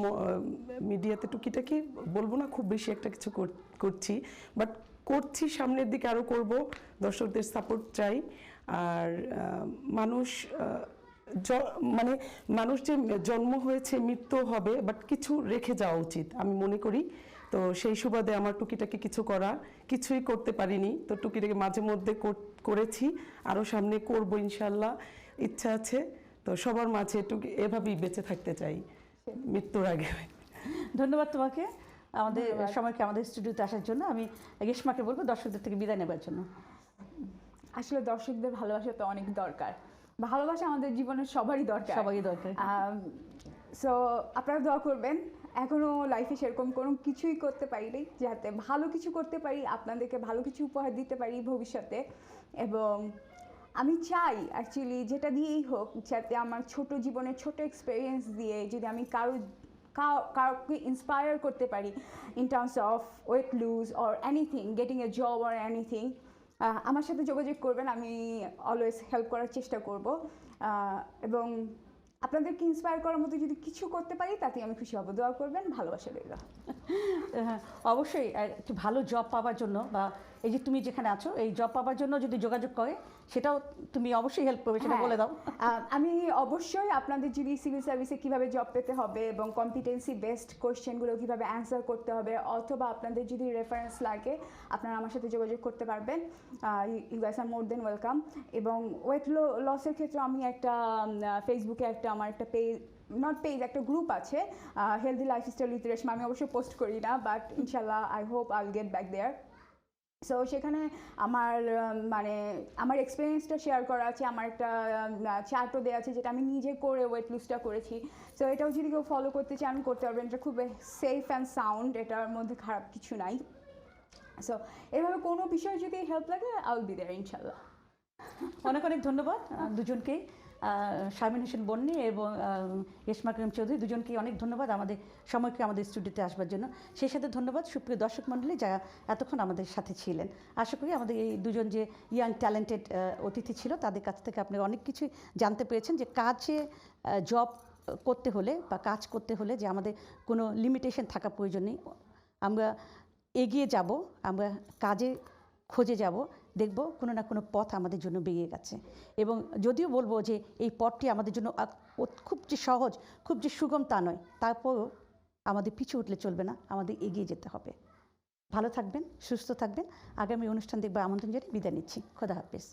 মিডিয়াতে টুকিটাকি বলবো না, খুব বেশি একটা কিছু করছি, বাট করছি, সামনের দিকে আরো করব। দর্শকদের সাপোর্ট চাই। আর মানুষ মানে মানুষ যে জন্ম হয়েছে, মৃত্যু হবে, বাট কিছু রেখে যাওয়া উচিত আমি মনে করি। তো সেই সুবাদে আমার টুকিটাকি কিছু করা, কিছুই করতে পারিনি, তো টুকিটাকি মাঝে মধ্যে করেছি, আরো সামনে করব ইনশাল্লাহ, ইচ্ছা আছে। তো সবার মাঝে এভাবেই বেঁচে থাকতে চাই মৃত্যুর আগে। ধন্যবাদ তোমাকে আমাদের সময়কে আমাদের স্টুডিওতে আসার জন্য। আমি রেশমাকে বলবো দর্শকদের থেকে বিদায় নেবার জন্য। আসলে দর্শকদের ভালোবাসা তো অনেক দরকার, ভালোবাসা আমাদের জীবনের সবারই দরকার। সো আপনারা দোয়া করবেন, এখনও লাইফে সেরকম কোনো কিছুই করতে পারিনি, যাতে ভালো কিছু করতে পারি, আপনাদেরকে ভালো কিছু উপহার দিতে পারি ভবিষ্যতে। এবং আমি চাই অ্যাকচুয়ালি যেটা দিয়েই হোক, যাতে আমার ছোট জীবনের ছোট এক্সপিরিয়েন্স দিয়ে যদি আমি কাউকে ইন্সপায়ার করতে পারি in terms of weight lose or anything, getting a job or anything, আমার সাথে যোগাযোগ করবেন, আমি অলওয়েজ হেল্প করার চেষ্টা করব। এবং আপনাদেরকে ইন্সপায়ার করার মতো যদি কিছু করতে পারি তাতে আমি খুশি হব। দোয়া করবেন, ভালোবাসা রইল। অবশ্যই একটু ভালো জব পাওয়ার জন্য, বা এই যে তুমি যেখানে আছো এই জব পাওয়ার জন্য যদি যোগাযোগ করে, সেটাও তুমি অবশ্যই হেল্প করবে, সেটা বলে দাও। আমি অবশ্যই আপনাদের যদি সিভিল সার্ভিসে কিভাবে জব পেতে হবে এবং কম্পিটেন্সি বেসড কোয়েশ্চেনগুলো কিভাবে অ্যান্সার করতে হবে, অথবা আপনাদের যদি রেফারেন্স লাগে আপনারা আমার সাথে যোগাযোগ করতে পারবেন। You guys are more than welcome. এবং ওয়েট লসের ক্ষেত্রে আমি একটা ফেসবুকে আমার একটা একটা গ্রুপ আছে, হেলদি লাইফস্টাইল উইথ রেশমা। আমি অবশ্যই পোস্ট করি না, বাট ইনশাল্লাহ I hope I will get back there. So সেখানে আমার এক্সপিরিয়েন্সটা শেয়ার করা আছে, আমার একটা চার্টও দেওয়া আছে যেটা আমি নিজে করে ওয়েট লুজটা করেছি। সো এটাও যদি কেউ ফলো করতে চান করতে পারবেন, এটা খুব সেফ অ্যান্ড সাউন্ড, এটার মধ্যে খারাপ কিছু নাই। সো এভাবে কোনো বিষয়ে যদি হেল্প লাগে আই উইল বি দেয়ার ইনশাল্লাহ। অনেক অনেক ধন্যবাদ দুজনকেই, শারমিন হোসেন বন্নি এবং রেশমা করিম চৌধুরী, দুজনকেই অনেক ধন্যবাদ আমাদের সময়কে আমাদের স্টুডিওতে আসবার জন্য। সেই সাথে ধন্যবাদ সুপ্রিয় দর্শক মণ্ডলী যারা এতক্ষণ আমাদের সাথে ছিলেন। আশা করি আমাদের এই দুজন যে ইয়াং ট্যালেন্টেড অতিথি ছিল তাদের কাছ থেকে আপনারা অনেক কিছুই জানতে পেরেছেন, যে কাজে জব করতে হলে বা কাজ করতে হলে যে আমাদের কোনো লিমিটেশন থাকা প্রয়োজন নেই। আমরা এগিয়ে যাব, আমরা কাজে খোঁজে যাব, দেখব কোনো না কোনো পথ আমাদের জন্য বেরিয়ে গেছে। এবং যদিও বলবো যে এই পথটি আমাদের জন্য খুব যে সহজ, খুব যে সুগম তা নয়, তারপরও আমাদের পিছু উঠলে চলবে না, আমাদের এগিয়ে যেতে হবে। ভালো থাকবেন, সুস্থ থাকবেন। আগামী অনুষ্ঠান দেখবার আমন্ত্রণ জানিয়ে বিদায় নিচ্ছি। খোদা হাফেজ।